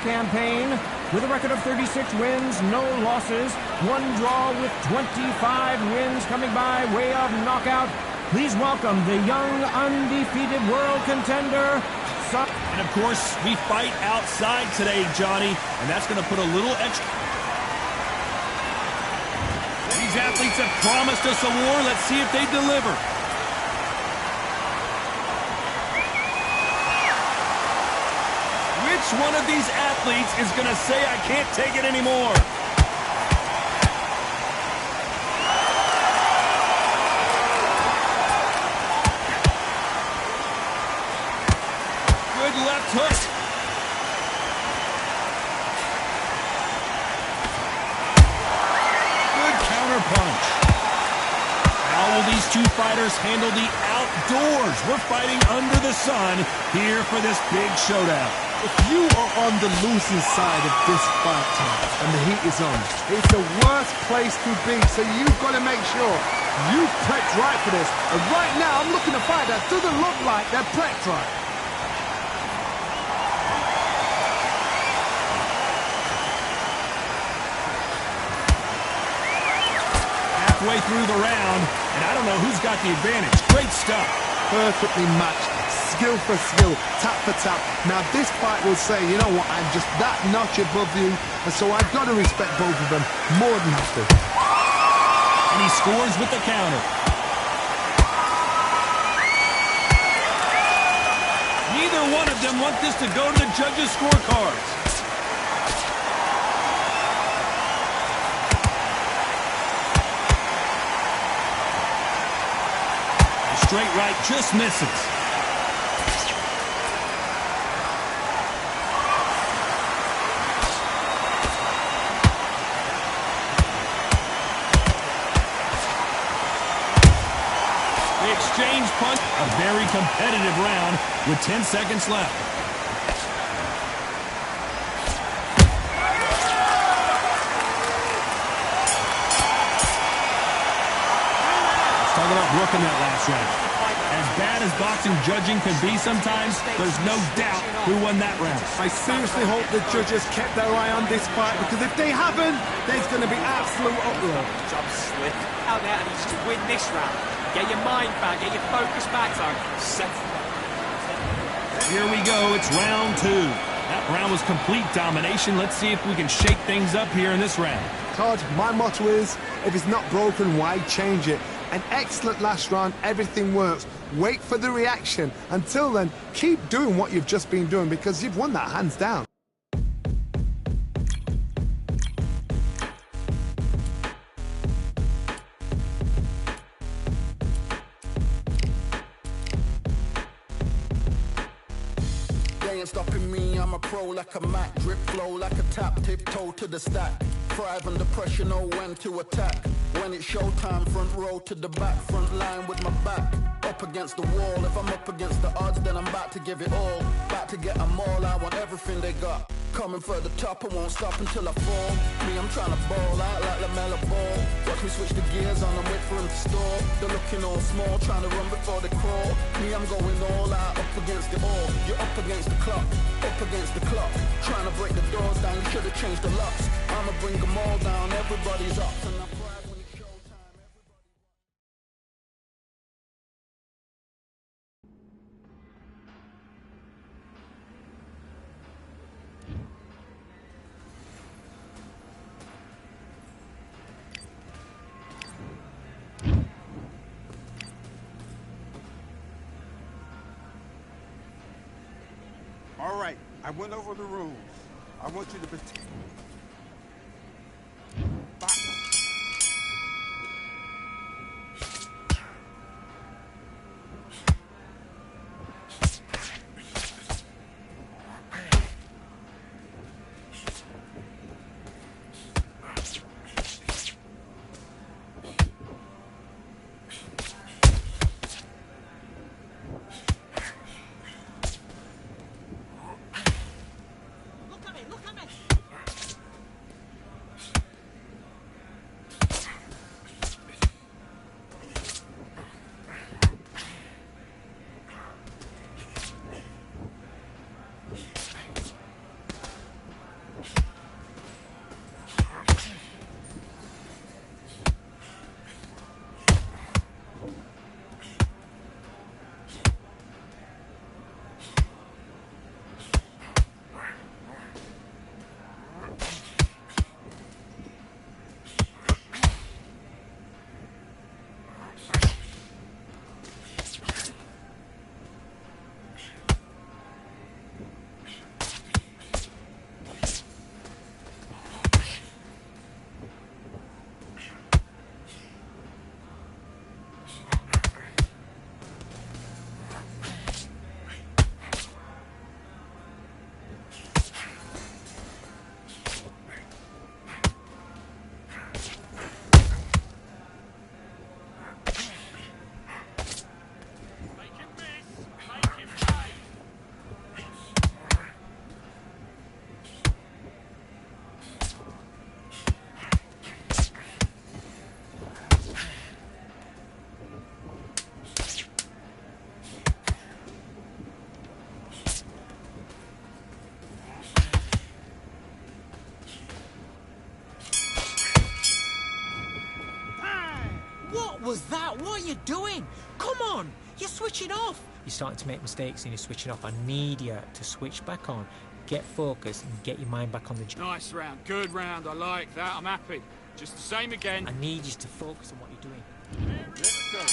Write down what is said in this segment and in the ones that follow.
campaign with a record of 36 wins, no losses, 1 draw with 25 wins coming by way of knockout. Please welcome the young, undefeated world contender. And of course, we fight outside today, Johnny, and that's going to put a little extra. These athletes have promised us a war. Let's see if they deliver. Which one of these athletes is going to say, I can't take it anymore? Good left hook. Good counter punch. How will these two fighters handle the outdoors? We're fighting under the sun here for this big showdown. If you are on the losing side of this fight time and the heat is on, it's the worst place to be, so you've got to make sure you've prepped right for this. And right now, I'm looking at a fight that doesn't look like they're prepped right. Halfway through the round, and I don't know who's got the advantage. Great stuff. Perfectly matched. Skill for skill, tap for tap. Now this fight will say, you know what, I'm just that notch above you, and so I've got to respect both of them more than have to. And he scores with the counter. Neither one of them want this to go to the judges' scorecards. The straight right just misses. Exchange punch. A very competitive round with 10 seconds left. Let's talk about Brooke in that last round. As bad as boxing judging can be sometimes, there's no doubt who won that round. I seriously hope the judges kept their eye on this fight, because if they haven't, there's going to be absolute uproar. Job slick. Out there, and he's to win this round. Get your mind back, get your focus back, so set. Here we go, it's round 2. That round was complete domination. Let's see if we can shake things up here in this round. Todd, my motto is, if it's not broken, why change it? An excellent last round, everything works. Wait for the reaction. Until then, keep doing what you've just been doing, because you've won that hands down. Ain't stopping me, I'm a pro like a Mac. Drip flow like a tap, tiptoe to the stack. Thrive under pressure, know when to attack. When it's showtime, front row to the back. Front line with my back up against the wall. If I'm up against the odds, then I'm about to give it all. About to get them all, I want everything they got. Coming for the top, I won't stop until I fall. Me, I'm trying to ball out like LaMelo Ball. Watch me switch the gears on and wait for him to stall. They're looking all small, trying to run before they crawl. Me, I'm going all out, up against the all. You're up against the clock, up against the clock. Trying to break the doors down, you should have changed the locks. I'ma bring them all down, everybody's up. And I pride when it's showtime, everybody... All right, I went over the rules. I want you to pretend. was that? What are you doing? Come on, you're switching off. You're starting to make mistakes and you're switching off. I need you to switch back on, get focused and get your mind back on the job. Nice round, good round, I like that, I'm happy. Just the same again. I need you to focus on what you're doing. Let's go.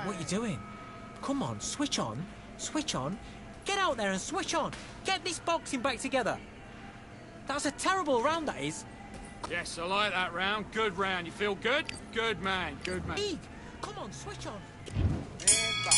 What are you doing? Come on, switch on. Switch on. Get out there and switch on. Get this boxing back together. That's a terrible round, that is. Yes, I like that round. Good round. You feel good? Good man, good man. League, come on, switch on. And back.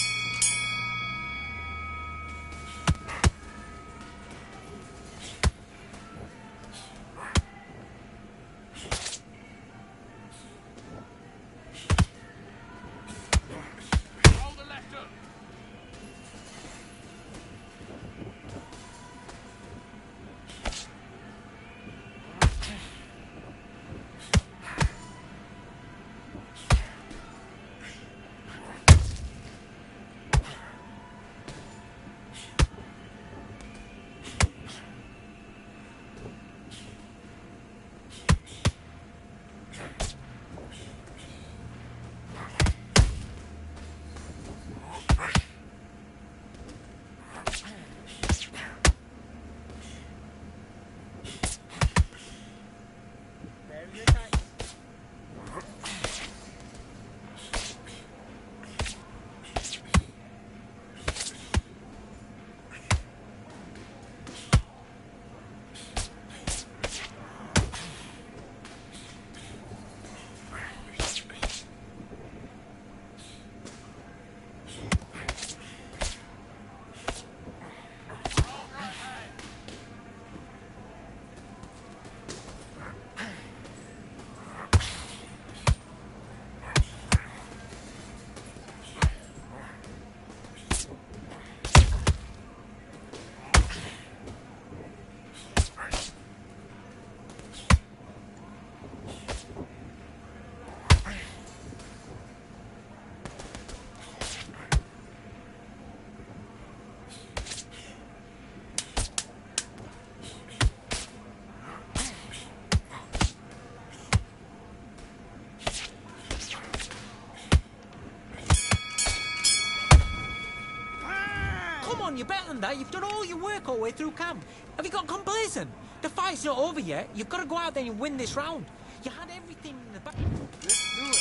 You're better than that. You've done all your work all the way through camp. Have you got complacent? The fight's not over yet. You've got to go out there and win this round. You had everything in the back. Let's do it.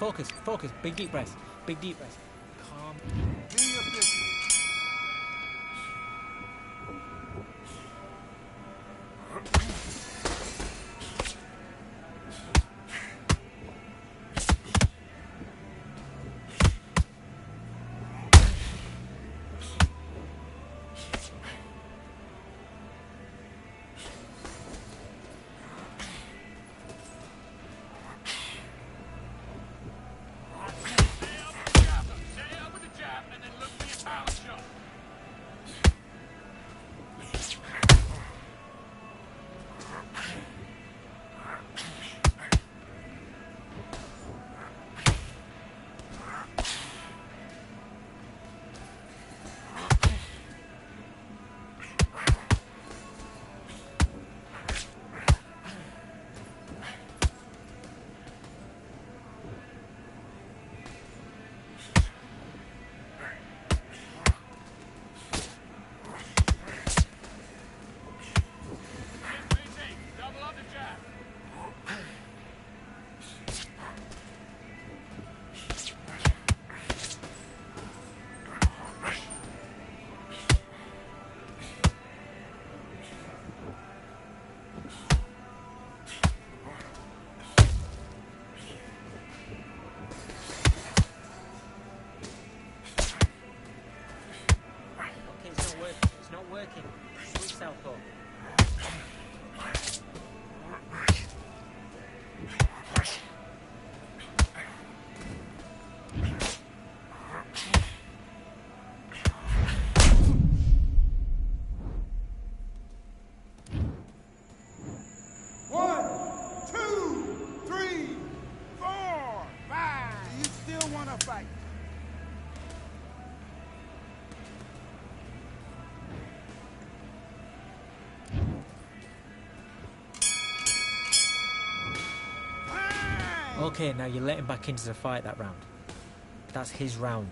Focus, focus. Big deep breaths. Big deep breaths. Calm. Do your business. Working. Switch southpaw. One, two, three, 4, 5. You still want to fight? Okay, now you let him back into the fight that round. That's his round.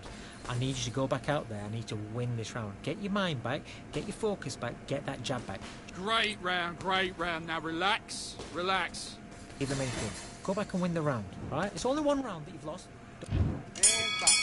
I need you to go back out there. I need to win this round. Get your mind back, get your focus back, get that jab back. Great round, great round. Now relax, relax. Give him anything. Go back and win the round, right? It's only one round that you've lost. And box.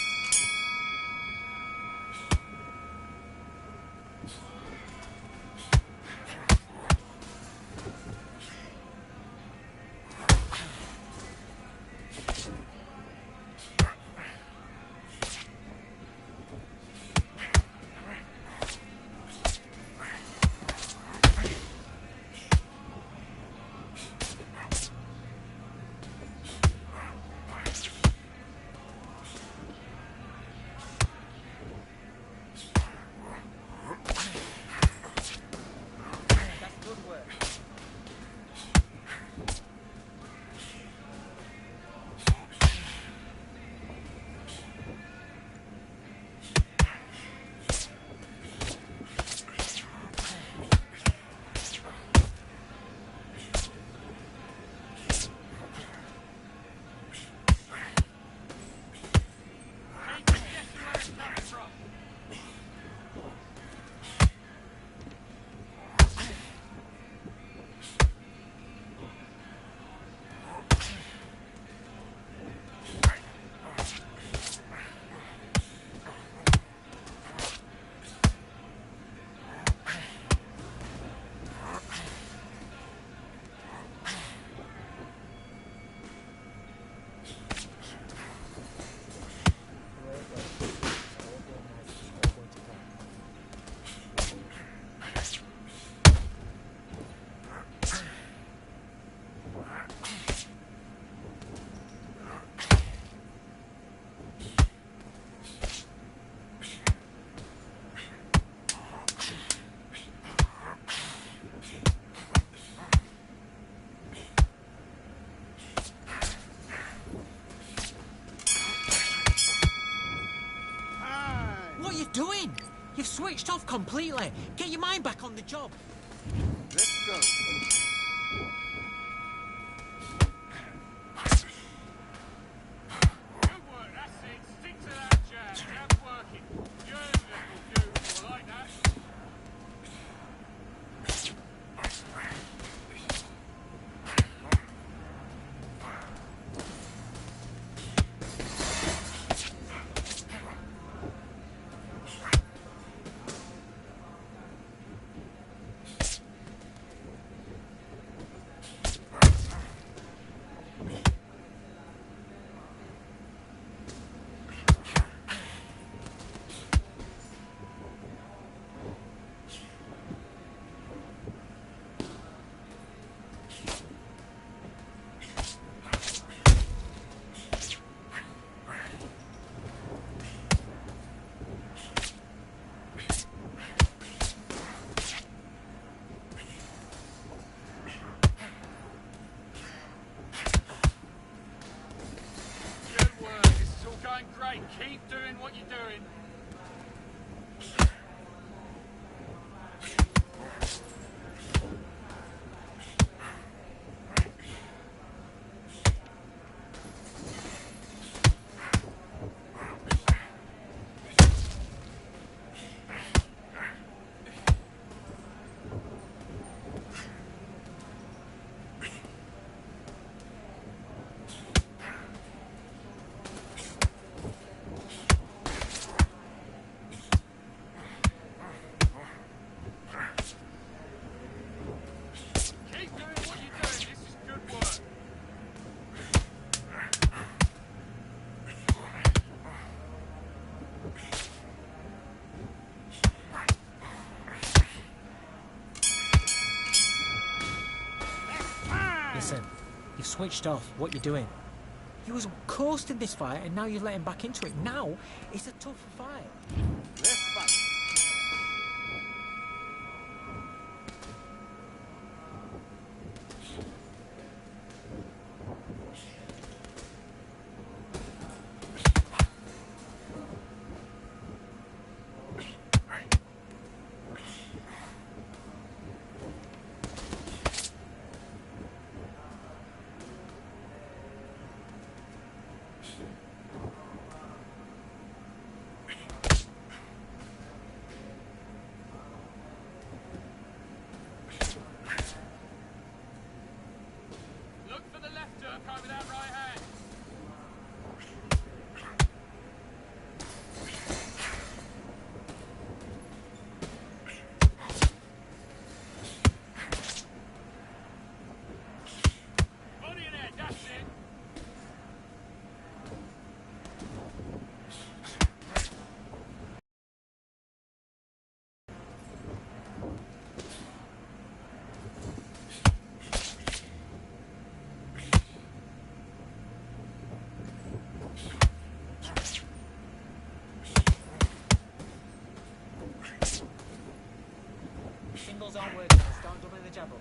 Doing? You've switched off completely. Get your mind back on the job. Let's go. Good work, that's it. Stick to that jab. Jab working. Beautiful, I like that. Listen, you've switched off. What you doing? You was coasting this fight, and now you're letting back into it. Now, it's a tougher fight. Let's fight. Look for the left hook over that right hand. Body in there, that's it. Singles aren't working. Start doubling the jab up.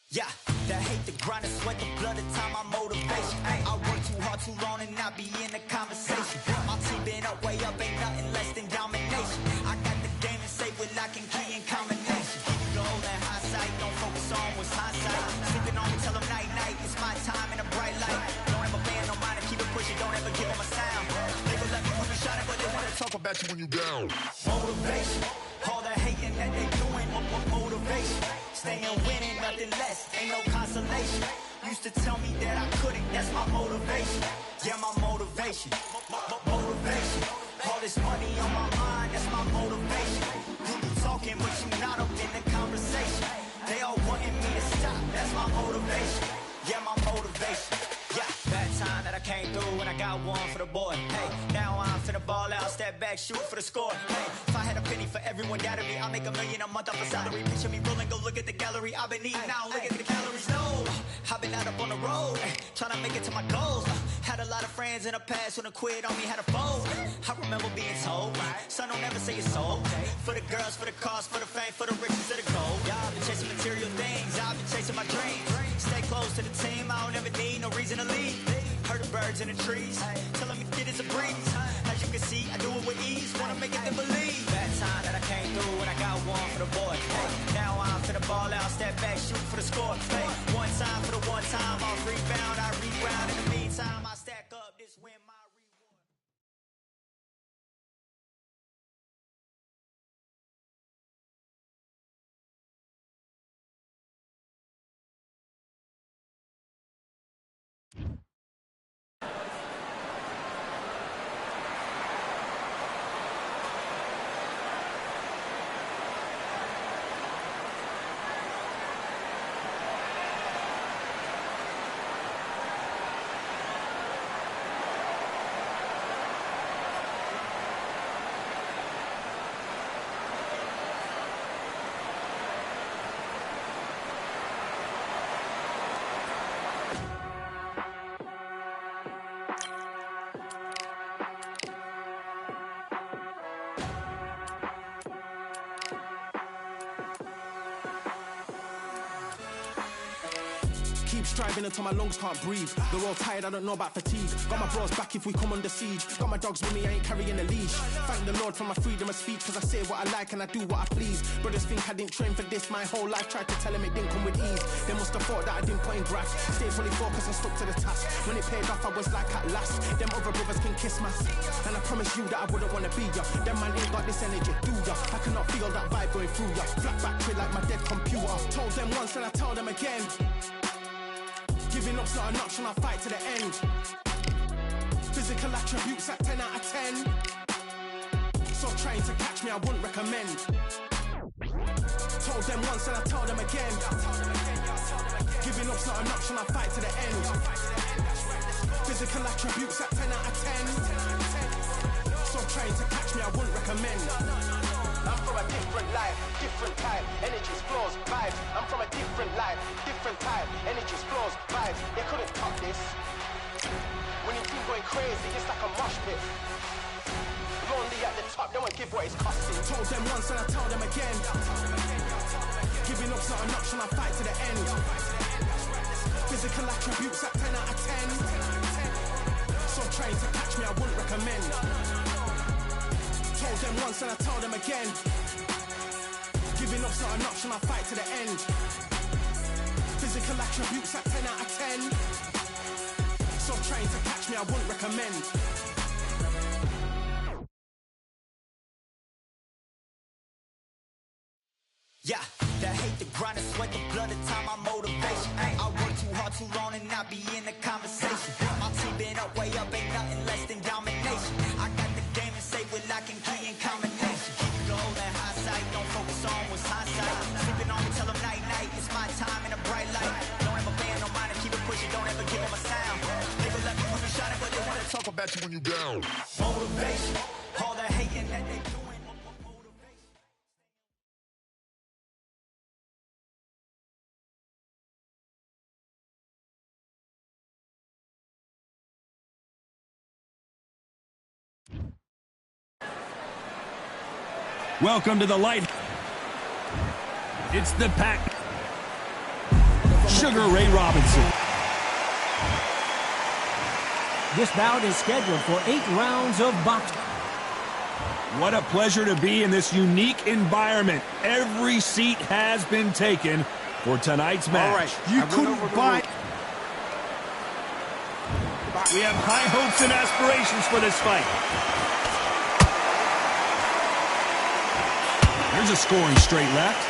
Yeah, that hate, the grind, the sweat, the blood, the time, my motivation. I work too hard, too long, and not be in the conversation. My team been up, way up, ain't nothing less than domination. I got the game and say with lock and key in combination. You know that hindsight, don't focus on what's hindsight. Sleeping on me, tell them night, night, it's my time in a bright light. Don't ever band, no mind, and keep it pushing, don't ever give them a sound. They gon' let me put me shining, but they wanna talk about you when you down. Motivation, all that hating that they doing, motivation. Staying winning, nothing less, ain't no consolation. Used to tell me that I couldn't, that's my motivation. Yeah, my motivation, motivation. All this money on my mind, that's my motivation. You be talking, but you not up in the conversation. They all wanting me to stop, that's my motivation. Yeah, my motivation. Yeah, that time that I came through and I got one for the boy. Hey, now I'm finna ball out, step back, shoot for the score. Hey, if I had a penny for everyone doubted me, I'll make $1 million a month off a salary. Picture me rolling, go look at the gallery. I've been eating now, look at the calories. No, I've been out up on the road, trying to make it to my goals. Had a lot of friends in the past when I quit on me, had a fold. I remember being told, son, don't ever say it's so. For the girls, for the cars, for the fame, for the riches, for the gold. Yeah, I've been chasing material things, I've been chasing my dreams. Stay close to the team, I don't ever need no reason to leave. Heard the birds in the trees, telling me it is a breeze. As you can see, I do it with ease, wanna make it then believe. That time that I came through and I got one for the boy. Hey, now I'm finna ball out, step back, shoot for the score. Hey, one time for the one time, I'll rebound, I reground. In the meantime, I stack up, this win my reward. keep striving until my lungs can't breathe. They're all tired, I don't know about fatigue. Got my bros back if we come under siege. Got my dogs with me, I ain't carrying a leash. Thank the Lord for my freedom of speech, cause I say what I like and I do what I please. Brothers think I didn't train for this my whole life. Tried to tell them it didn't come with ease. They must have thought that I didn't put in graft. Stayed fully focused and stuck to the task. When it paid off, I was like at last. Them other brothers can kiss my ass. And I promise you that I wouldn't wanna be ya. Them man ain't got this energy, do ya? I cannot feel that vibe going through ya. Flat back to like my dead computer. Told them once and I tell them again. Giving up's not an option, I'll fight to the end. Physical attributes at 10 out of 10. So trying to catch me, I wouldn't recommend. Told them once and I tell them again. Giving up's not an option, I'll fight to the end. Physical attributes at 10 out of 10. So trying to catch me, I wouldn't recommend. I'm from a different life, different type, energies, flows, vibes. I'm from a different life, different type, energies, flows, vibes. They couldn't top this. When you keep going crazy, it's like a mosh pit. Lonely at the top, they won't give what it's costing. Told them once and I tell them again. Giving up's not an option, I'll fight to the end. Physical attributes at 10 out of 10. So trying to catch me, I wouldn't recommend. Told them once and I tell them again. Giving up's not an option, I'll fight to the end. Physical attributes at 10 out of 10. So trying to catch me, I wouldn't recommend. Yeah, that hate, the grind, the sweat, the blood, the time, my motivation. I work too hard, too long, and not be in the conversation. My team been up, way up, ain't nothing less than domination. I got the game and say with lock and key and combination. Keep it low and high side, don't focus on what's hindsight. Sleeping on me, tell them night, night, it's my time in a bright light. Don't ever band, no mind, keep it pushing, don't ever give them a sound. They will let me put me shining, but they wanna talk about you when you down. Motivation, all that hating that they doing. Welcome to the light. It's the pack. Sugar Ray Robinson. This bout is scheduled for 8 rounds of boxing. What a pleasure to be in this unique environment. Every seat has been taken for tonight's match. All right, you couldn't buy. We have high hopes and aspirations for this fight. There's a scoring straight left.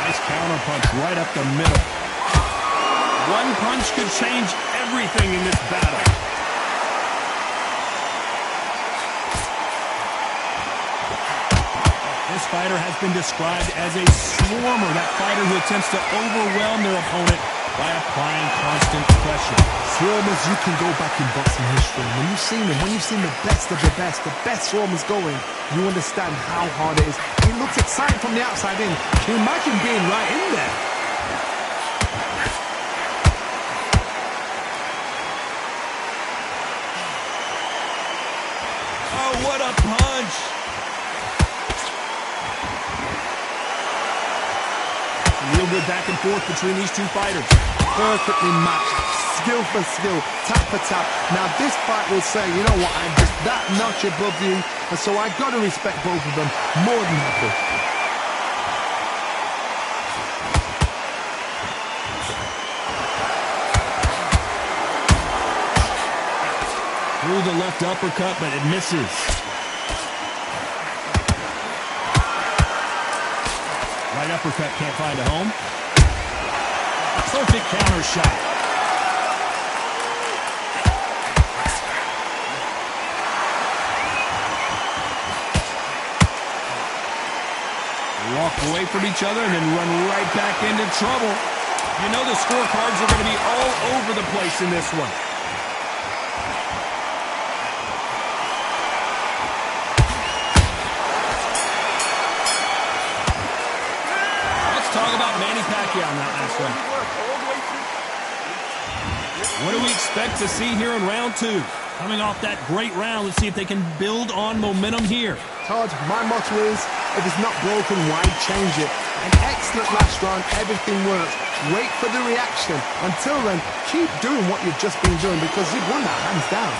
Nice counter punch right up the middle. One punch could change everything in this battle. This fighter has been described as a swarmer, that fighter who attempts to overwhelm their opponent by applying constant pressure. Swarmers, you can go back in boxing history. When you've seen the best of the best swarmers going, you understand how hard it is. It looks exciting from the outside in. Can you imagine being right in there? Oh, what a punch! Real good back and forth between these two fighters. Perfectly matched, skill for skill, tap for tap. Now this fight will say, you know what, I'm just that notch above you, and so I got to respect both of them more than happy. Through the left uppercut, but it misses. Right uppercut can't find a home. Perfect counter shot. Walk away from each other and then run right back into trouble. You know the scorecards are going to be all over the place in this one. Talk about Manny Pacquiao on that last one. What do we expect to see here in round 2? Coming off that great round, let's see if they can build on momentum here. Todd, my motto is, if it's not broken, why change it? An excellent last round, everything works. Wait for the reaction. Until then, keep doing what you've just been doing because you've won that hands down.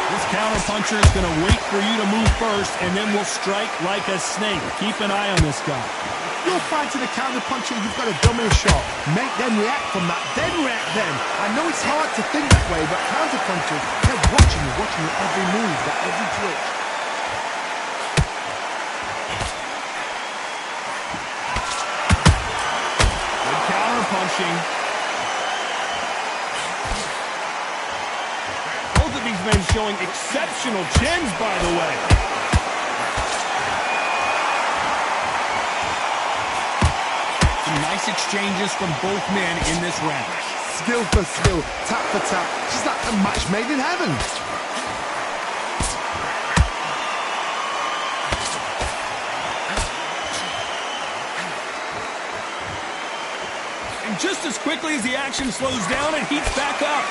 This counterpuncher is going to wait for you to move first and then will strike like a snake. Keep an eye on this guy. If you're fighting a counterpuncher, you've got to dominate a shot. Make them react from that, then react then. I know it's hard to think that way, but counterpunchers, they're watching you every move, that every twitch. Good counterpunching. Both of these men showing exceptional chins, by the way. Nice exchanges from both men in this round. Skill for skill, tap for tap, just like a match made in heaven. And just as quickly as the action slows down, it heats back up.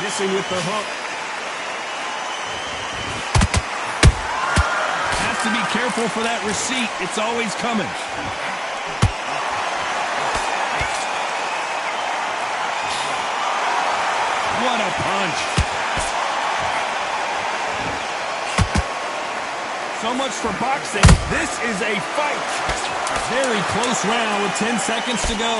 Missing with the hook. To be careful for that receipt. It's always coming. What a punch. So much for boxing. This is a fight. Very close round with 10 seconds to go.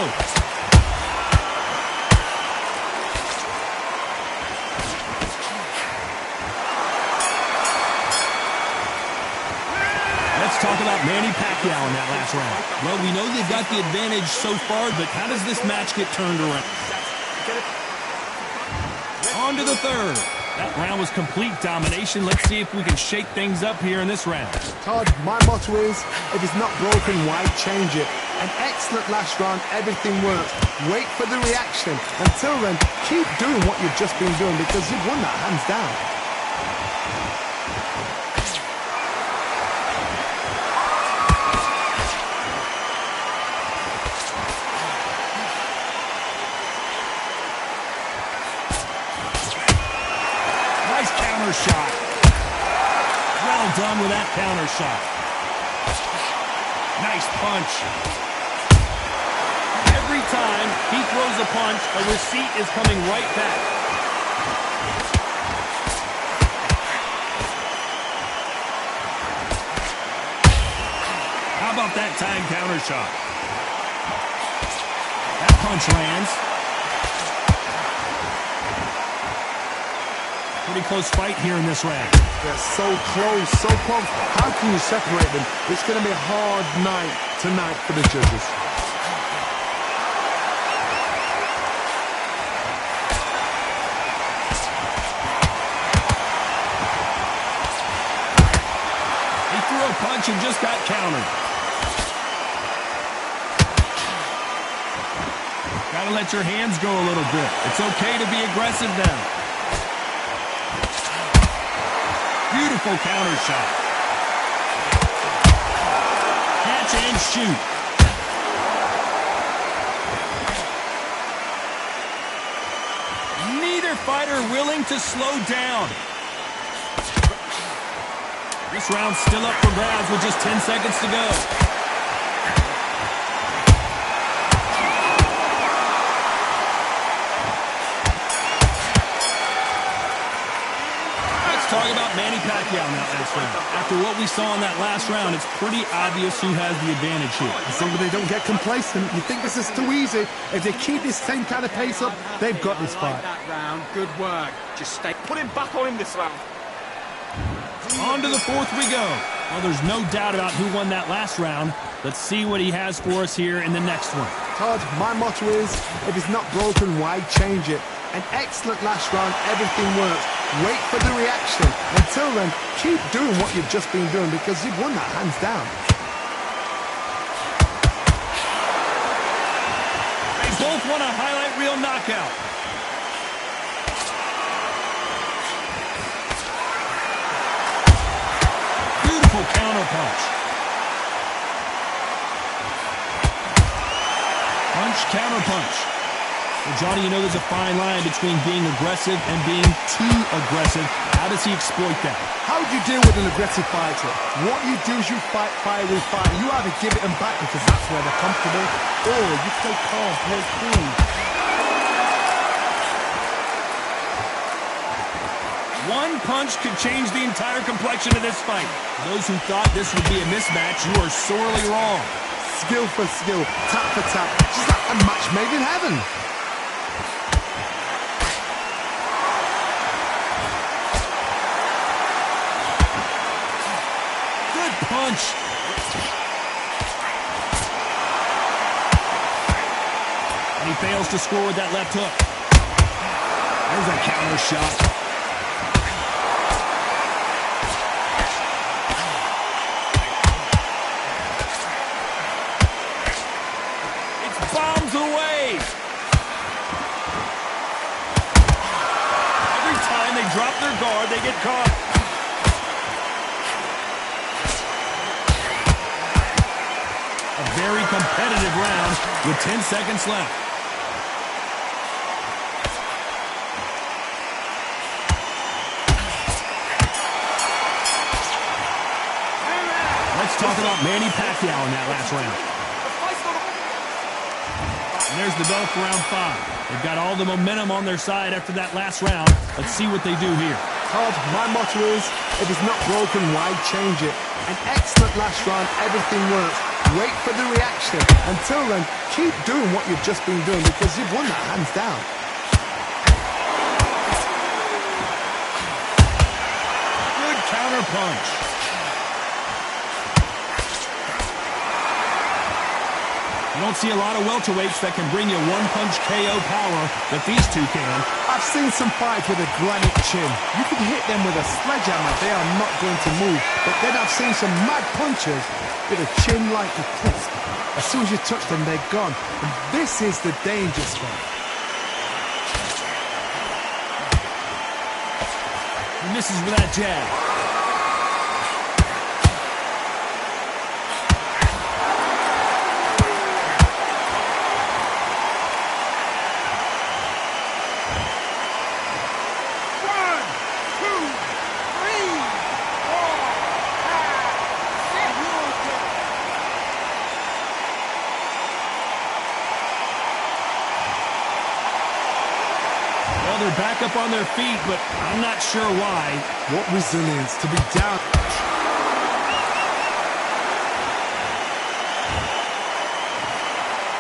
Let's talk about Manny Pacquiao in that last round. Well, we know they've got the advantage so far, but how does this match get turned around? On to the third. That round was complete domination. Let's see if we can shake things up here in this round. Todd, my motto is, if it's not broken, why change it? An excellent last round, everything works. Wait for the reaction. Until then, keep doing what you've just been doing because you've won that hands down. Shot. Well done with that counter shot. Nice punch. Every time he throws a punch, a receipt is coming right back. How about that time counter shot? That punch lands. Pretty close fight here in this round. They're so close, so close. How can you separate them? It's going to be a hard night tonight for the judges. He threw a punch and just got countered. Gotta let your hands go a little bit. It's okay to be aggressive now. Beautiful counter shot. Catch and shoot. Neither fighter willing to slow down. This round's still up for grabs with just 10 seconds to go. Talk about Manny Pacquiao in that last round. After what we saw in that last round, it's pretty obvious who has the advantage here. As long as they don't get complacent, you think this is too easy. If they keep this same kind of pace up, they've got this fight. That round, good work. Just stay. Put him back on him this round. On to the fourth we go. Well, there's no doubt about who won that last round. Let's see what he has for us here in the next one. Todd, my motto is, if it's not broken, why change it? An excellent last round, everything works. Wait for the reaction. Until then, keep doing what you've just been doing because you've won that hands down. They both want a highlight reel knockout. Beautiful counter punch. counterpunch. Well, Johnny, you know there's a fine line between being aggressive and being too aggressive. How does he exploit that? How do you deal with an aggressive fighter? What you do is you fight fire with fire. You either give it them back because that's where they're comfortable, or you play calm, play cool. One punch could change the entire complexion of this fight. Those who thought this would be a mismatch, you are sorely wrong. Skill for skill, tap for tap, just like a match made in heaven. Good punch. And he fails to score with that left hook. There's a counter shot. Bombs away. Every time they drop their guard, they get caught. A very competitive round with 10 seconds left. Let's talk about Manny Pacquiao in that last round. And there's the bell for round 5. They've got all the momentum on their side after that last round. Let's see what they do here. Todd, my motto is, if it's not broken, why change it? An excellent last round, everything works. Wait for the reaction. Until then, keep doing what you've just been doing because you've won that hands down. Good counter punch. You don't see a lot of welterweights that can bring you one-punch KO power that these two can. I've seen some fights with a granite chin. You can hit them with a sledgehammer, they are not going to move. But then I've seen some mad punchers with a chin like a crisp. As soon as you touch them, they're gone. And this is the danger spot. He misses with that jab. They're back up on their feet, but I'm not sure why. What resilience to be down.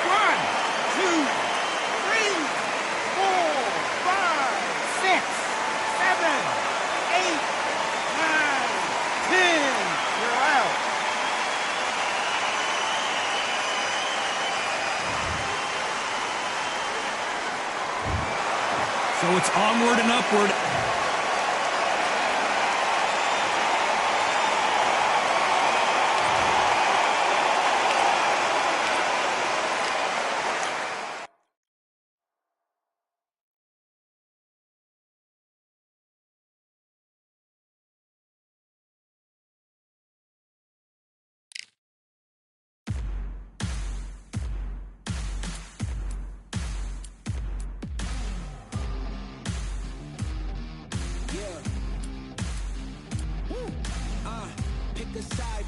One, two, three, 4, 5, 6, 7, 8, 9, 10. You're out. So it's onward and upward.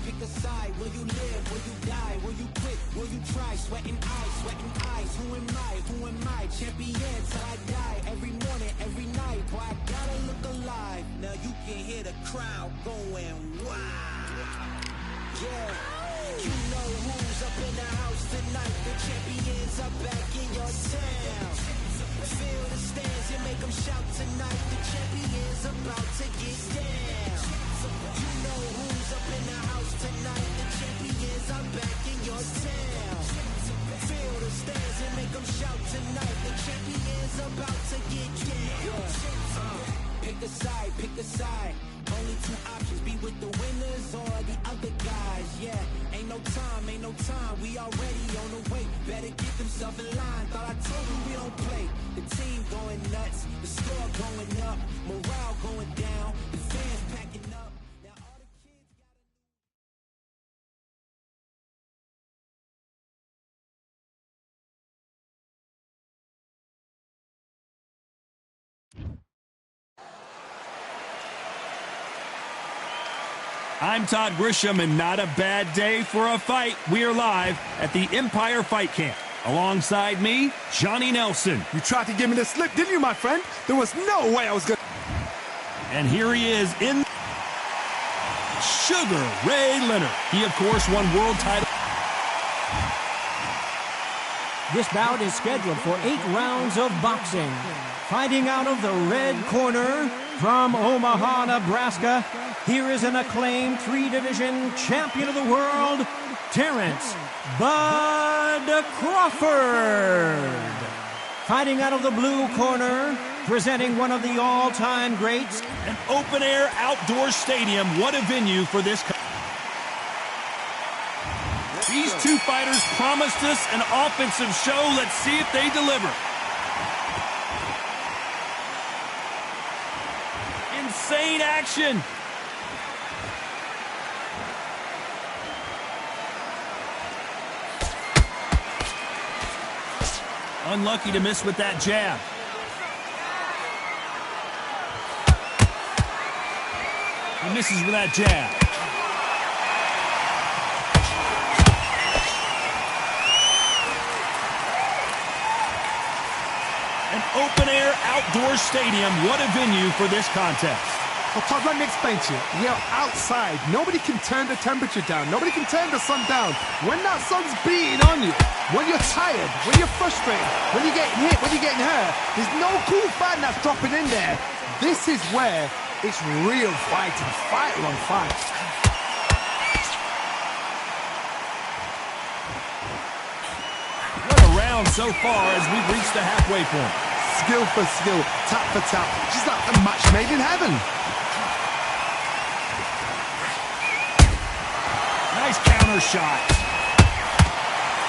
Pick a side. Will you live? Will you die? Will you quit? Will you try? Sweating eyes. Who am I? Champion till I die. Every morning, every night. Boy, I gotta look alive. Now you can hear the crowd going wow. Yeah. You know who's up in the house tonight. The champions are back in your town. Feel the stands and make them shout tonight. The champions about to get down. You know who's up in the house tonight. The champions are back in your town. Feel the stands and make them shout tonight. The champions about to get down. Pick a side. Only two options, be with the winners or the other guys. Yeah, ain't no time. We already on the way. Better get themselves in line. Thought I told you we don't play. The team going nuts, the score going up, morale going down, the fans packing up. I'm Todd Grisham, and not a bad day for a fight. We are live at the Empire Fight Camp. Alongside me, Johnny Nelson. You tried to give me the slip, didn't you, my friend? There was no way I was going to... And here he is in Sugar Ray Leonard. He, of course, won world title. This bout is scheduled for 8 rounds of boxing. Fighting out of the red corner from Omaha, Nebraska, here is an acclaimed 3-division champion of the world, Terrence Bud Crawford. Fighting out of the blue corner, presenting one of the all-time greats. An open-air outdoor stadium. What a venue for this. These two fighters promised us an offensive show. Let's see if they deliver. Insane action. Unlucky to miss with that jab. He misses with that jab. An open-air outdoor stadium. What a venue for this contest. Well, Todd, let me explain to you. You know, outside, nobody can turn the temperature down. Nobody can turn the sun down. When that sun's beating on you, when you're tired, when you're frustrated, when you're getting hit, when you're getting hurt, there's no cool fan that's dropping in there. This is where it's real fighting, fighter on fight. What a round so far as we've reached the halfway point. Skill for skill, tap for tap. Just like a match made in heaven. Nice counter shot.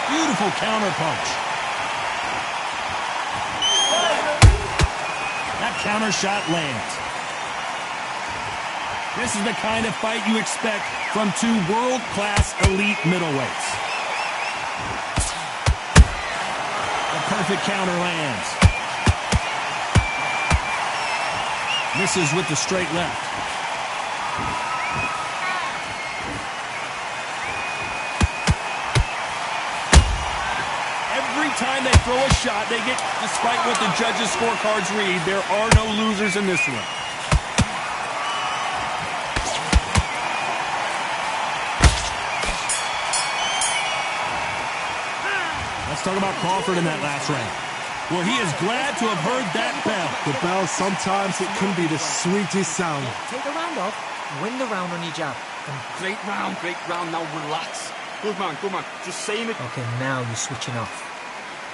Beautiful counter punch. That counter shot lands. This is the kind of fight you expect from two world-class elite middleweights. The perfect counter lands. Misses with the straight left. Every time they throw a shot, they get, despite what the judges' scorecards read, there are no losers in this one. Let's talk about Crawford in that last round. Well, he is glad to have heard that bell. The bell, sometimes it can be the sweetest sound. Take the round off, win the round on your jab. Great round, now relax. Good man, just saying it. Okay, now you're switching off.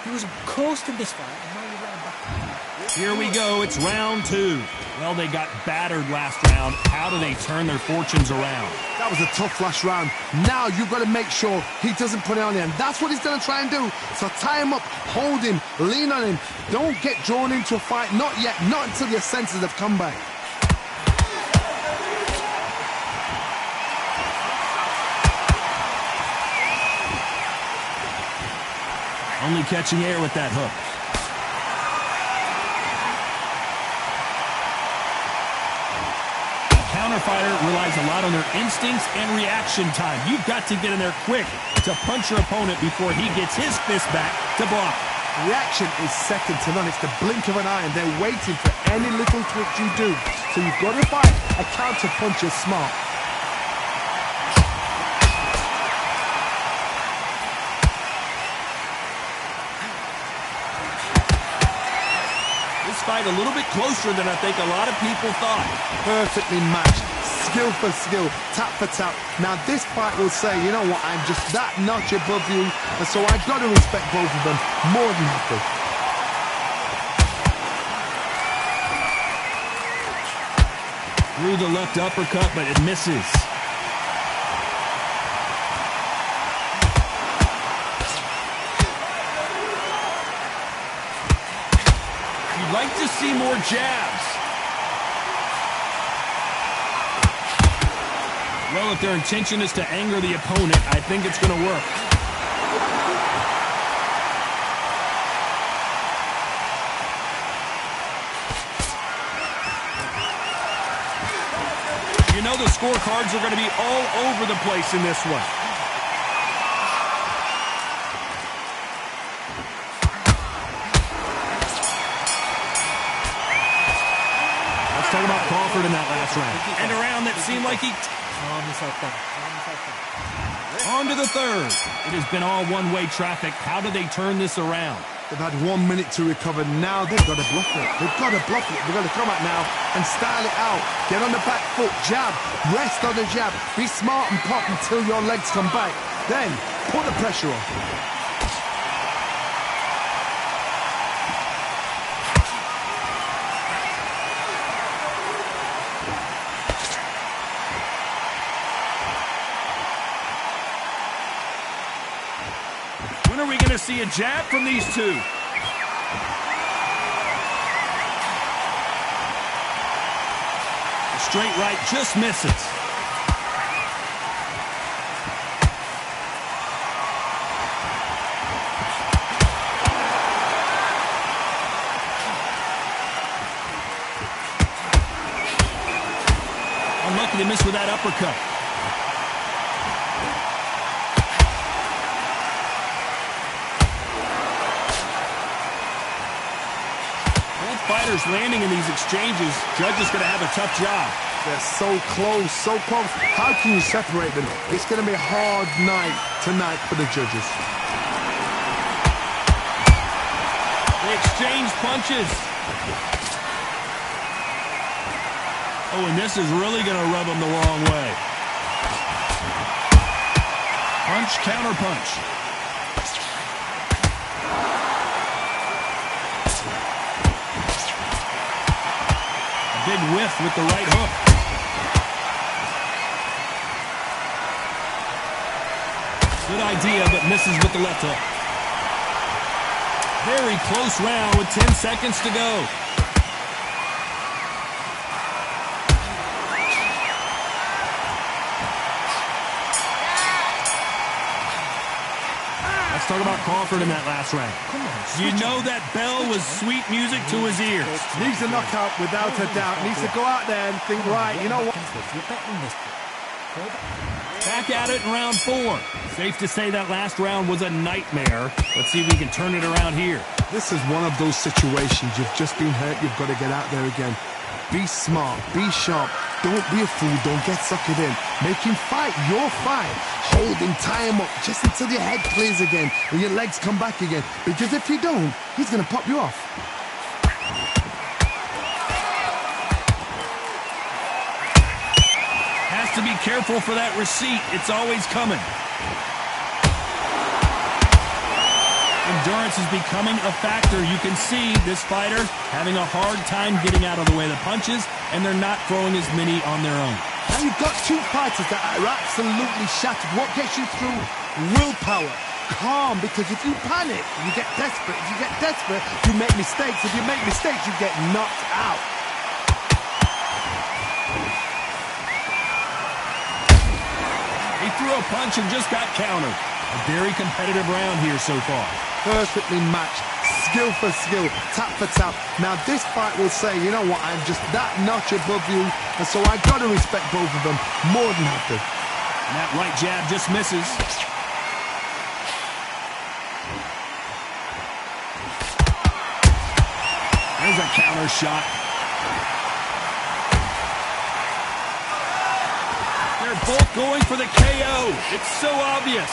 He was close to this fight, and now you're right back. Here we go, it's round 2. Well, they got battered last round. How do they turn their fortunes around? That was a tough last round. Now you've got to make sure he doesn't put it on him. That's what he's going to try and do. So tie him up, hold him, lean on him. Don't get drawn into a fight. Not yet. Not until your senses have come back. Only catching air with that hook. Fighter relies a lot on their instincts and reaction time. You've got to get in there quick to punch your opponent before he gets his fist back to block. Reaction is second to none. It's the blink of an eye, and they're waiting for any little twitch you do. So you've got to fight a counter punch is smart. This fight a little bit closer than I think a lot of people thought. Perfectly matched. Skill for skill, tap for tap. Now this fight will say, you know what, I'm just that notch above you, and so I've got to respect both of them more than happy. Through the left uppercut, but it misses. You'd like to see more jabs. Well, if their intention is to anger the opponent, I think it's going to work. You know the scorecards are going to be all over the place in this one. Let's talk about Crawford in that last round. And a round that seemed like he... On to the third. It has been all one-way traffic. How do they turn this around? They've had 1 minute to recover. Now they've got to bluff it. They've got to bluff it. They've got to come out now and style it out. Get on the back foot, jab, rest on the jab. Be smart and pop until your legs come back. Then put the pressure on. When are we going to see a jab from these two? The straight right just misses. Unlucky to miss with that uppercut. Fighters landing in these exchanges. Judge is going to have a tough job. They're so close, so close. How can you separate them? It's going to be a hard night tonight for the judges. They exchange punches. Oh, and this is really going to rub them the wrong way. Punch, counter punch. Big whiff with the right hook. Good idea, but misses with the left hook. Very close round with 10 seconds to go. Let's talk about Crawford in that last round. You know that bell was sweet music to his ears. Needs a knockout without a doubt. Needs to go out there and think, right, you know what? Back at it in round 4. Safe to say that last round was a nightmare. Let's see if we can turn it around here. This is one of those situations. You've just been hurt. You've got to get out there again. Be smart. Be sharp. Don't be a fool. Don't get suckered in. Make him fight your fight. Hold him, tie him up, just until your head clears again and your legs come back again. Because if you don't, he's going to pop you off. Has to be careful for that receipt. It's always coming. Endurance is becoming a factor. You can see this fighter having a hard time getting out of the way of the punches, and they're not throwing as many on their own. Now you've got two fighters that are absolutely shattered. What gets you through? Willpower. Calm, because if you panic, you get desperate. If you get desperate, you make mistakes. If you make mistakes, you get knocked out. He threw a punch and just got countered. A very competitive round here so far. Perfectly matched. Skill for skill, tap for tap. Now this fight will say, you know what, I'm just that notch above you, and so I got to respect both of them more than happy. And that right jab just misses. There's a counter shot. They're both going for the KO. It's so obvious.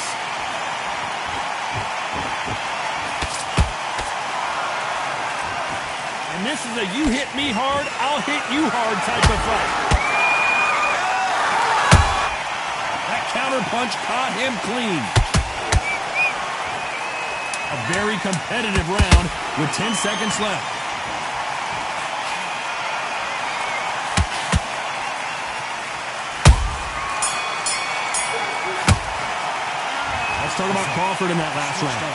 And this is a you hit me hard, I'll hit you hard type of fight. That counter punch caught him clean. A very competitive round with 10 seconds left. Let's talk about Crawford in that last round.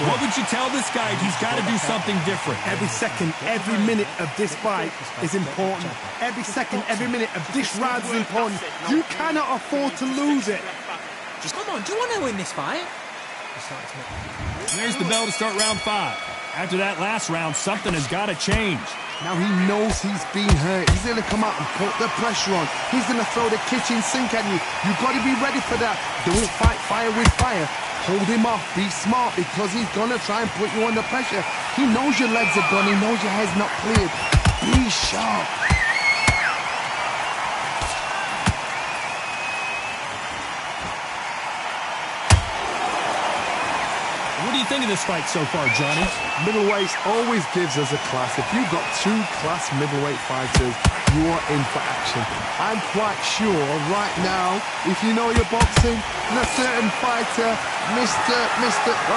What would you tell this guy? He's got to do something different. Every second, every minute of this fight is important. Every second, every minute of this round is important. You cannot afford to lose it. Just come on, do you want to win this fight? There's the bell to start round 5. After that last round, something has got to change. Now he knows he's been hurt. He's going to come out and put the pressure on. He's going to throw the kitchen sink at you. You've got to be ready for that. Don't fight fire with fire. Hold him off. Be smart because he's going to try and put you under pressure. He knows your legs are gone. He knows your head's not cleared. Be sharp. What do you think of this fight so far, Johnny? Middleweights always gives us a class. If you've got two class middleweight fighters, you are in for action. I'm quite sure right now, if you know your boxing, and a certain fighter, I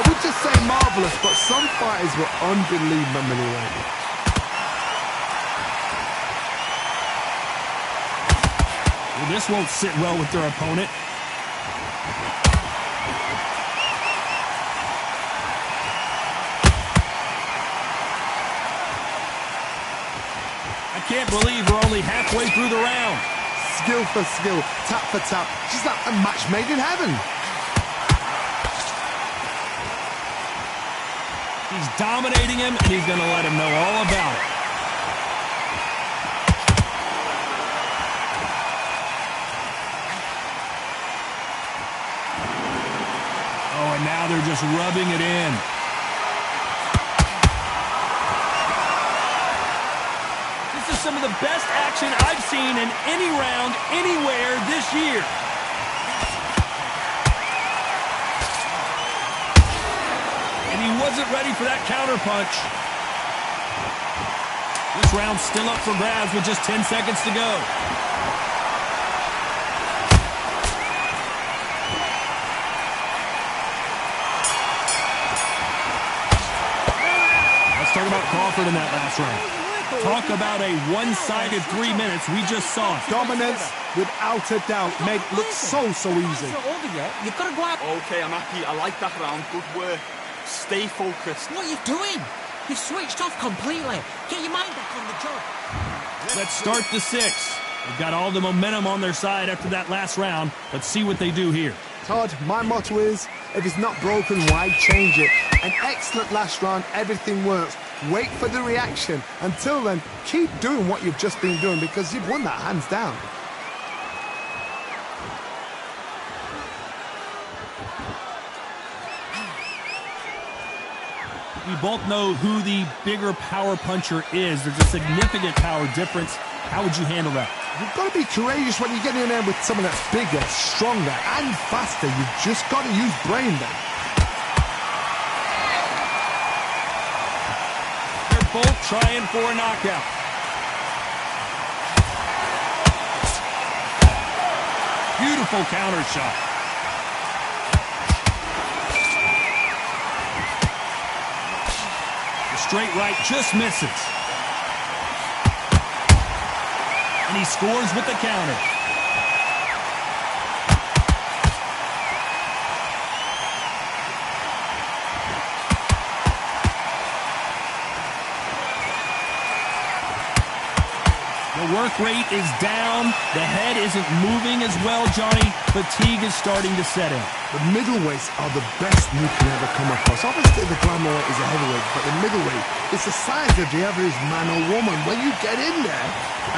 would just say marvelous, but some fighters were unbelievable middleweight. Well, this won't sit well with their opponent. I can't believe we're only halfway through the round. Skill for skill, tap for tap, just like a match made in heaven. He's dominating him, and he's going to let him know all about it. Oh, and now they're just rubbing it in. This is some of the best action I've seen in any round, anywhere this year. And he wasn't ready for that counterpunch. This round's still up for grabs with just 10 seconds to go. Let's talk about Crawford in that last round. Talk about a one-sided 3 minutes. We just saw it. Dominance, without a doubt, made it look so easy. It's not over yet. You've got to go out. Okay, I'm happy. I like that round. Good work. Stay focused. What are you doing? You've switched off completely. Get your mind back on the job. Let's start the 6. They've got all the momentum on their side after that last round. Let's see what they do here. Todd, my motto is, if it's not broken, why change it? An excellent last round, everything works. Wait for the reaction. Until then, keep doing what you've just been doing because you've won that hands down. We both know who the bigger power puncher is. There's a significant power difference. How would you handle that? You've got to be courageous when you get in there with someone that's bigger, stronger, and faster. You've just got to use brain then. They're both trying for a knockout. Beautiful counter shot. The straight right just misses. And he scores with the counter. The work rate is down. The head isn't moving as well, Johnny. Fatigue is starting to set in. The middleweights are the best you can ever come across. Obviously, the glamorous is a heavyweight, but the middleweight is the size of the average man or woman. When you get in there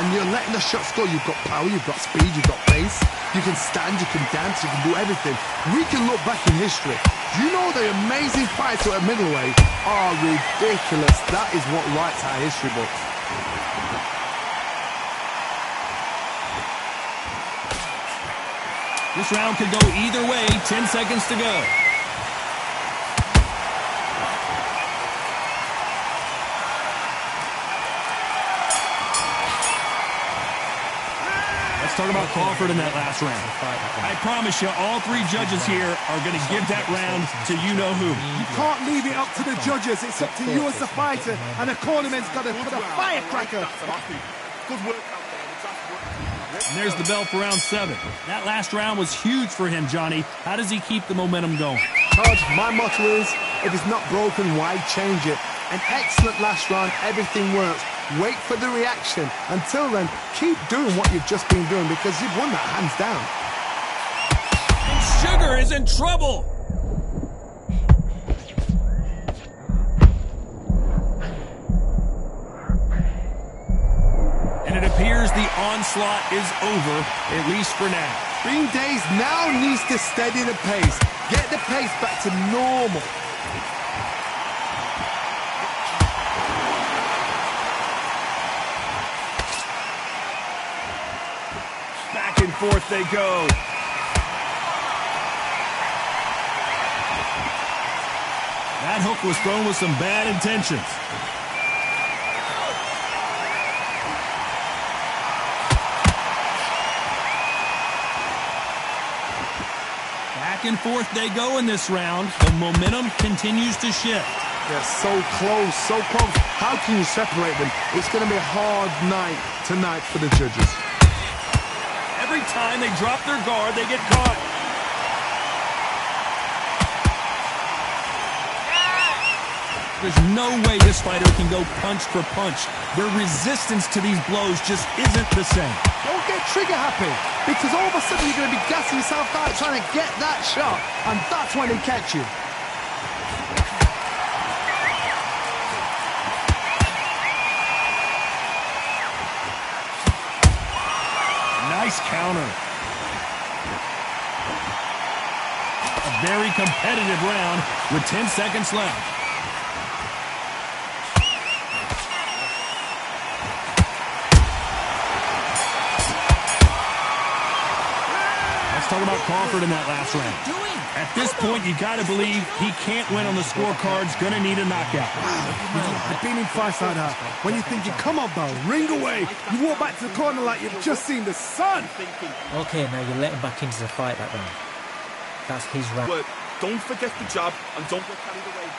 and you're letting the shots go, you've got power, you've got speed, you've got pace. You can stand, you can dance, you can do everything. We can look back in history. You know the amazing fights at middleweight are ridiculous. That is what writes our history books. This round could go either way. 10 seconds to go. Let's talk about Crawford in that last round. I promise you, all three judges here are going to give that round to you-know-who. You can't leave it up to the judges. It's up to you as the fighter, and the cornerman's got to put a firecracker. Good work. And there's the bell for round 7. That last round was huge for him, Johnny. How does he keep the momentum going? Todd, my motto is, if it's not broken, why change it? An excellent last round, everything works. Wait for the reaction. Until then, keep doing what you've just been doing because you've won that hands down. And Sugar is in trouble. And it appears the onslaught is over, at least for now. Green Days now needs to steady the pace. Get the pace back to normal. Back and forth they go. That hook was thrown with some bad intentions. Back and forth they go in this round. The momentum continues to shift. They're so close, so close. How can you separate them? It's going to be a hard night tonight for the judges. Every time they drop their guard, they get caught. There's no way this fighter can go punch for punch. Their resistance to these blows just isn't the same. Don't get trigger happy, because all of a sudden you're going to be gassing yourself out trying to get that shot, and that's when they catch you. Nice counter. A very competitive round with 10 seconds left. Let's talk about Crawford in that last round. At this point, you got to believe he can't win on the scorecard's going to need a knockout. I've been in fights like that. When you're thinking, come on, bro, ring away. You walk back to the corner like you've just seen the sun. Okay, now you're letting back into the fight that round. That's his round. But don't forget the jab and don't get carried away.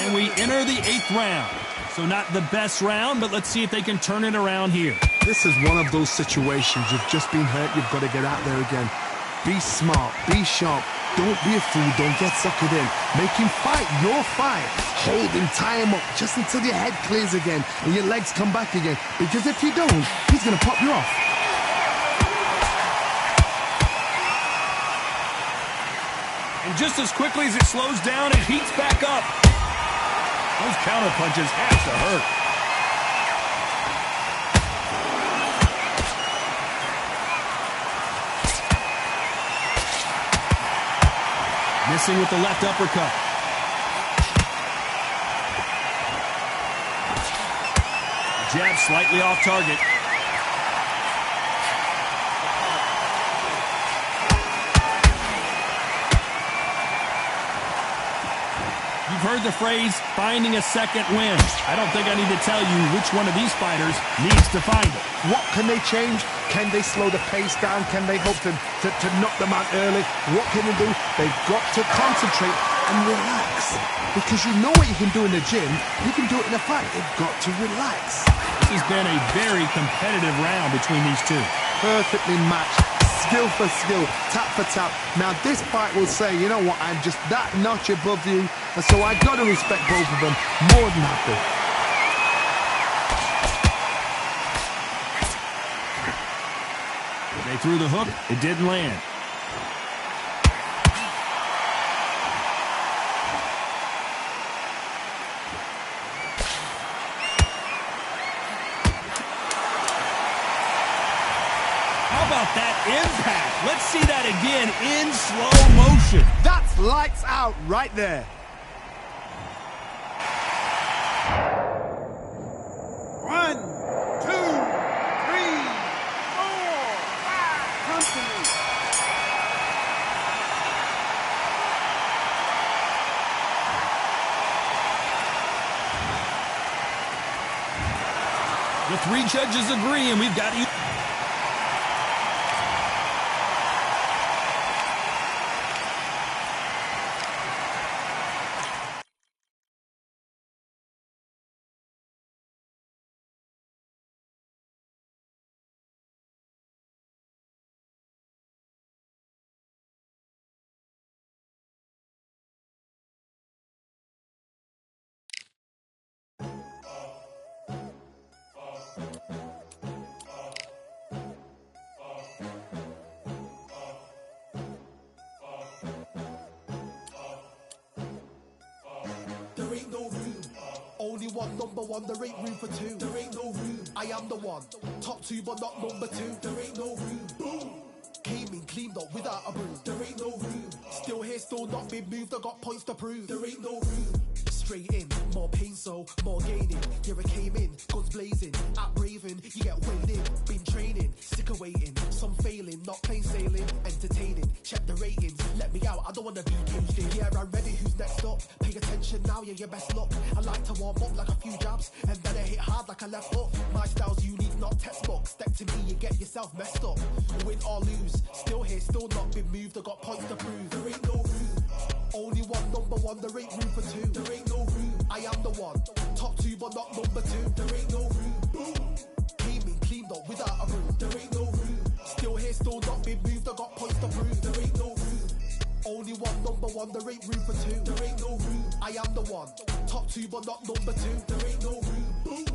And we enter the 8th round. So not the best round, but let's see if they can turn it around here. This is one of those situations. You've just been hurt. You've got to get out there again. Be smart. Be sharp. Don't be a fool. Don't get suckered in. Make him fight your fight. Hold him. Tie him up just until your head clears again and your legs come back again. Because if you don't, he's going to pop you off. And just as quickly as it slows down, it heats back up. Those counter punches have to hurt. Missing with the left uppercut. Jab slightly off target. You've heard the phrase, finding a second win. I don't think I need to tell you which one of these fighters needs to find it. What can they change? Can they slow the pace down? Can they hope to knock them out early? What can they do? They've got to concentrate and relax. Because you know what you can do in the gym, you can do it in a fight. They've got to relax. This has been a very competitive round between these two. Perfectly matched. Skill for skill, tap for tap. Now this fight will say, you know what, I'm just that notch above you, and so I got to respect both of them more than happy. They threw the hook, it didn't land. That impact. Let's see that again in slow motion. That's lights out right there. One, two, three, four, five. Company. The 3 judges agree, and we've got you. one, number one, there ain't room for two. There ain't no room. I am the one. Top two, but not number two. There ain't no room. Boom. Came in, cleaned up without a broom. There ain't no room. Still here, still not been moved. I got points to prove. There ain't no room. Straight in, more pain, so more gaining. Yeah, I came in, guns blazing. At Raven, you get weighed in. Been training, sick of waiting. Some failing, not plain sailing. Entertaining, check the ratings. Let me out, I don't wanna be caged in. Yeah, I'm ready, who's next up? Pay attention now, yeah, your best luck. I like to warm up like a few jabs, and then I hit hard like a left hook. My style's unique, not textbook. Step to me, you get yourself messed up. Win or lose, still here, still not been moved. I got points to prove. There ain't no room. Only one, number one, there ain't room for two. There ain't no room. I am the one. Top two, but not number two. There ain't no room. Boom. Came in, cleaned up without a broom. There ain't no room. Still here, still not been moved. I got points to prove. There ain't no room. Only one, number one, there ain't room for two. There ain't no room. I am the one. Top two, but not number two. There ain't no room. Boom.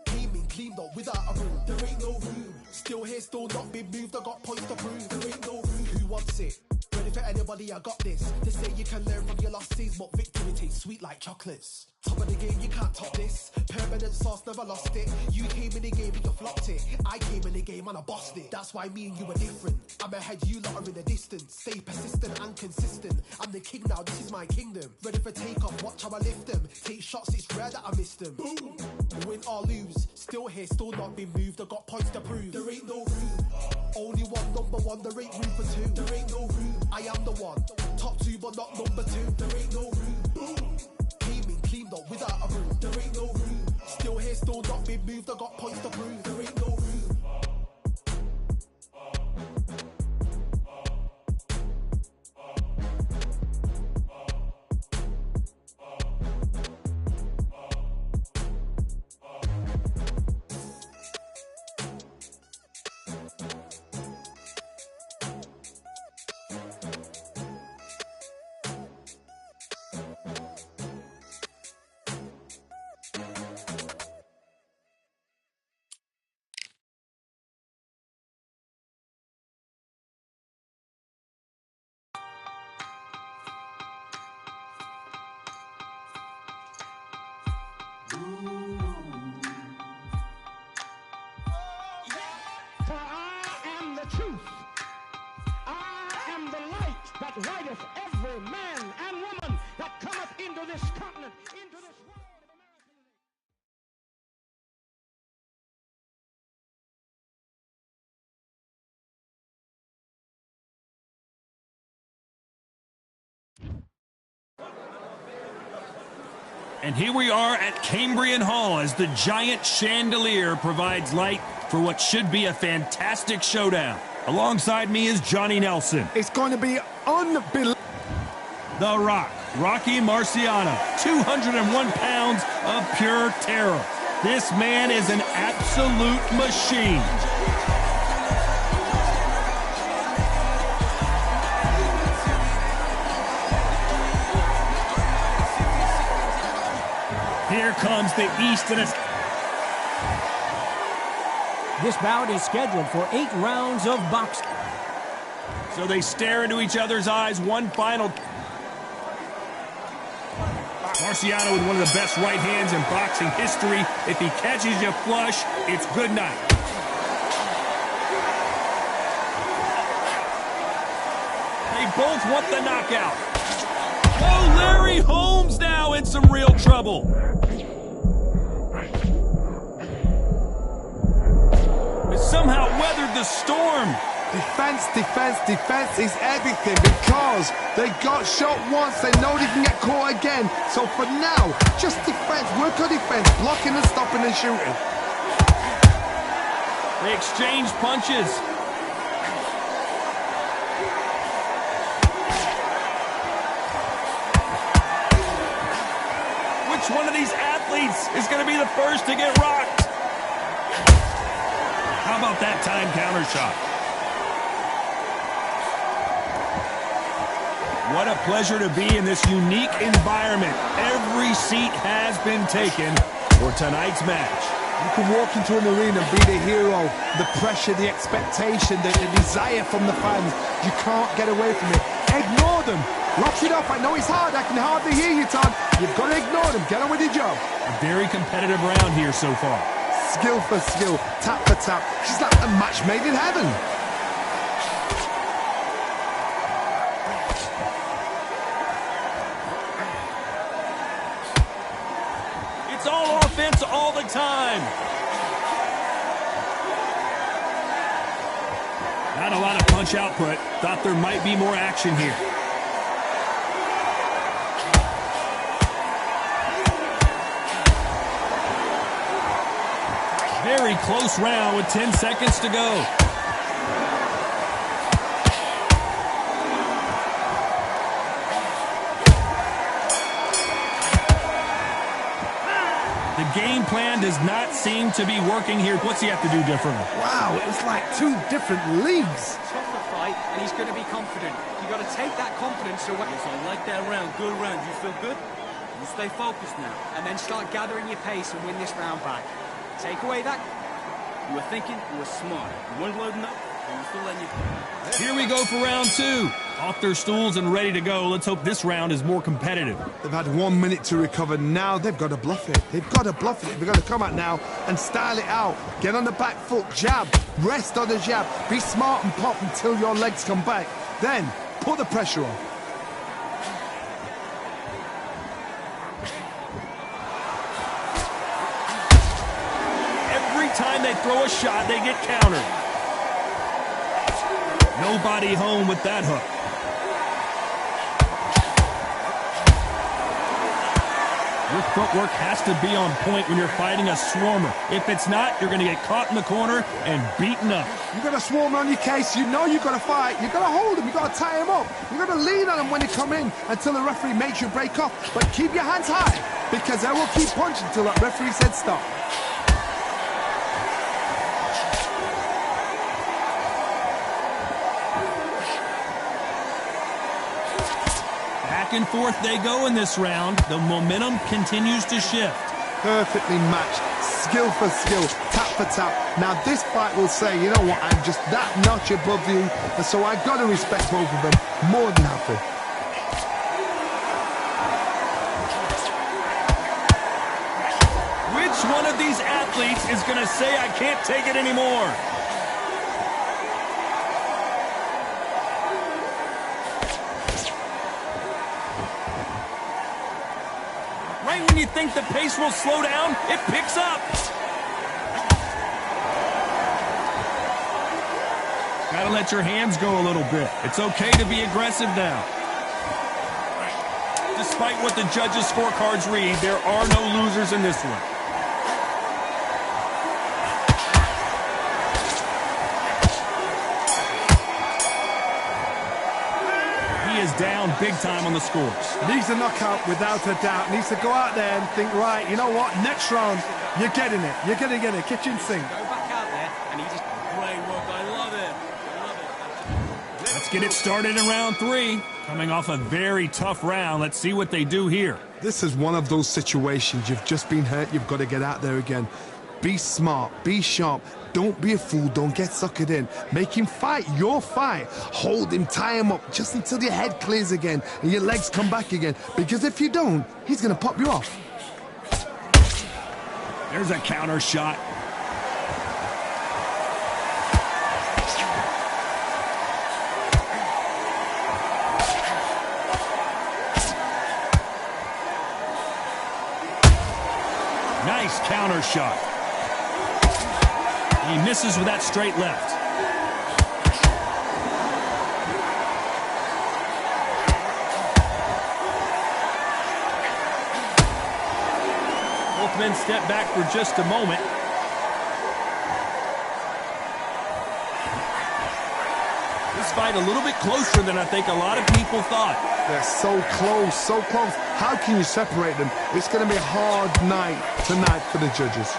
Came in, cleaned up without a broom. There ain't no room. Still here, still not been moved. I got points to prove. There ain't no room. Who wants it? Ready for anybody, I got this. They say you can learn from your losses, but victory tastes sweet like chocolates. Top of the game, you can't top this. Permanent sauce, never lost it. You came in the game and you flopped it. I came in the game and I bossed it. That's why me and you are different. I'm ahead, you lot are in the distance. Stay persistent and consistent. I'm the king now, this is my kingdom. Ready for takeoff, watch how I lift them. Take shots, it's rare that I miss them. Boom. Win or lose, still here, still not been moved. I got points to prove. There ain't no room. Only one, number one, there ain't room for two. There ain't no room. I am the one. Top two, but not number two. There ain't no room. Boom. Came in, cleaned up without a broom. There ain't no room. Still here, still not been moved. I got points to prove. There ain't no room. For I am the truth. I am the light that lighteth every man and woman that cometh into this continent, into this world of America today. And here we are at Cambrian Hall as the giant chandelier provides light for what should be a fantastic showdown. Alongside me is Johnny Nelson. It's going to be unbelievable. The Rock, Rocky Marciano, 201 pounds of pure terror. This man is an absolute machine. Here comes the East and This bout is scheduled for 8 rounds of boxing. So they stare into each other's eyes. One final. Marciano with one of the best right hands in boxing history. If he catches you flush, it's good night. They both want the knockout. Oh, Larry Holmes now in some real trouble. But somehow weathered the storm. Defense, defense, defense is everything because they got shot once, they know they can get caught again. So for now, just defense, work on defense, blocking and stopping and shooting. They exchange punches. Which one of these athletes is going to be the first to get rocked? How about that time counter shot? What a pleasure to be in this unique environment. Every seat has been taken for tonight's match. You can walk into an arena and be the hero. The pressure, the expectation, the desire from the fans. You can't get away from it. Ignore them. Rock it off. I know it's hard. I can hardly hear you, Todd. You've got to ignore them. Get on with your job. A very competitive round here so far. Skill for skill, tap for tap. She's like a match made in heaven. It's all offense all the time. Not a lot of punch output. Thought there might be more action here. Very close round with 10 seconds to go. The game plan does not seem to be working here. What's he have to do differently? Wow, it was like two different leagues. Tougher fight, and he's going to be confident. You got to take that confidence away. Yes, I like that round. Good round. You feel good? You stay focused now. And then start gathering your pace and win this round back. Take away that. You were thinking, you were smart. You weren't loading up, and you still letting you. Here we go for round two. Off their stools and ready to go. Let's hope this round is more competitive. They've had 1 minute to recover. Now they've got to bluff it. They've got to bluff it. They've got to come out now and style it out. Get on the back foot, jab, rest on the jab. Be smart and pop until your legs come back. Then put the pressure on. Every time they throw a shot, they get countered. Nobody home with that hook. Your footwork has to be on point when you're fighting a swarmer. If it's not, you're going to get caught in the corner and beaten up. You've got a swarmer on your case. You know you've got to fight. You've got to hold them. You've got to tie them up. You've got to lean on them when they come in until the referee makes you break off. But keep your hands high, because they will keep punching until that referee said stop. Back and forth they go in this round. The momentum continues to shift. Perfectly matched. Skill for skill. Tap for tap. Now this fight will say, you know what, I'm just that notch above you. And so I've got to respect both of them. More than happy. Which one of these athletes is going to say, I can't take it anymore? Right when you think the pace will slow down, it picks up. Gotta let your hands go a little bit. It's okay to be aggressive now. Despite what the judges' scorecards read, there are no losers in this one. Is down big time on the scores. Needs a knockout without a doubt. Needs to go out there and think, right, you know what, next round, you're getting it. You're going to get it. Kitchen sink. Go back out there, and he just... Great work. I love it. I love it. Let's get it started in round three. Coming off a very tough round. Let's see what they do here. This is one of those situations. You've just been hurt. You've got to get out there again. Be smart. Be sharp. Don't be a fool. Don't get suckered in. Make him fight your fight. Hold him, tie him up just until your head clears again and your legs come back again. Because if you don't, he's going to pop you off. There's a counter shot. Nice counter shot. He misses with that straight left. Both men step back for just a moment. This fight a little bit closer than I think a lot of people thought. They're so close, so close. How can you separate them? It's going to be a hard night tonight for the judges.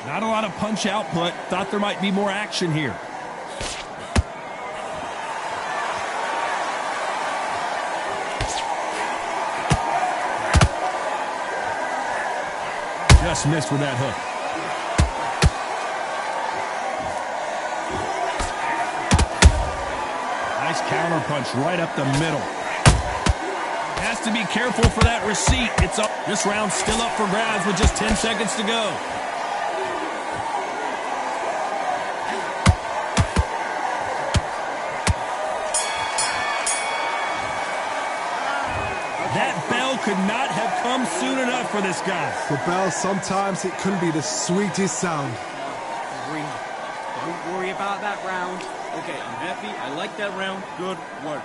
Not a lot of punch output. Thought there might be more action here. just missed with that hook. Nice counter punch right up the middle. Has to be careful for that receipt. It's up. This round's still up for grabs with just 10 seconds to go. That bell could not have come soon enough for this guy. The bell, sometimes it can be the sweetest sound. Don't worry about that round. Okay, I'm happy. I like that round. Good work.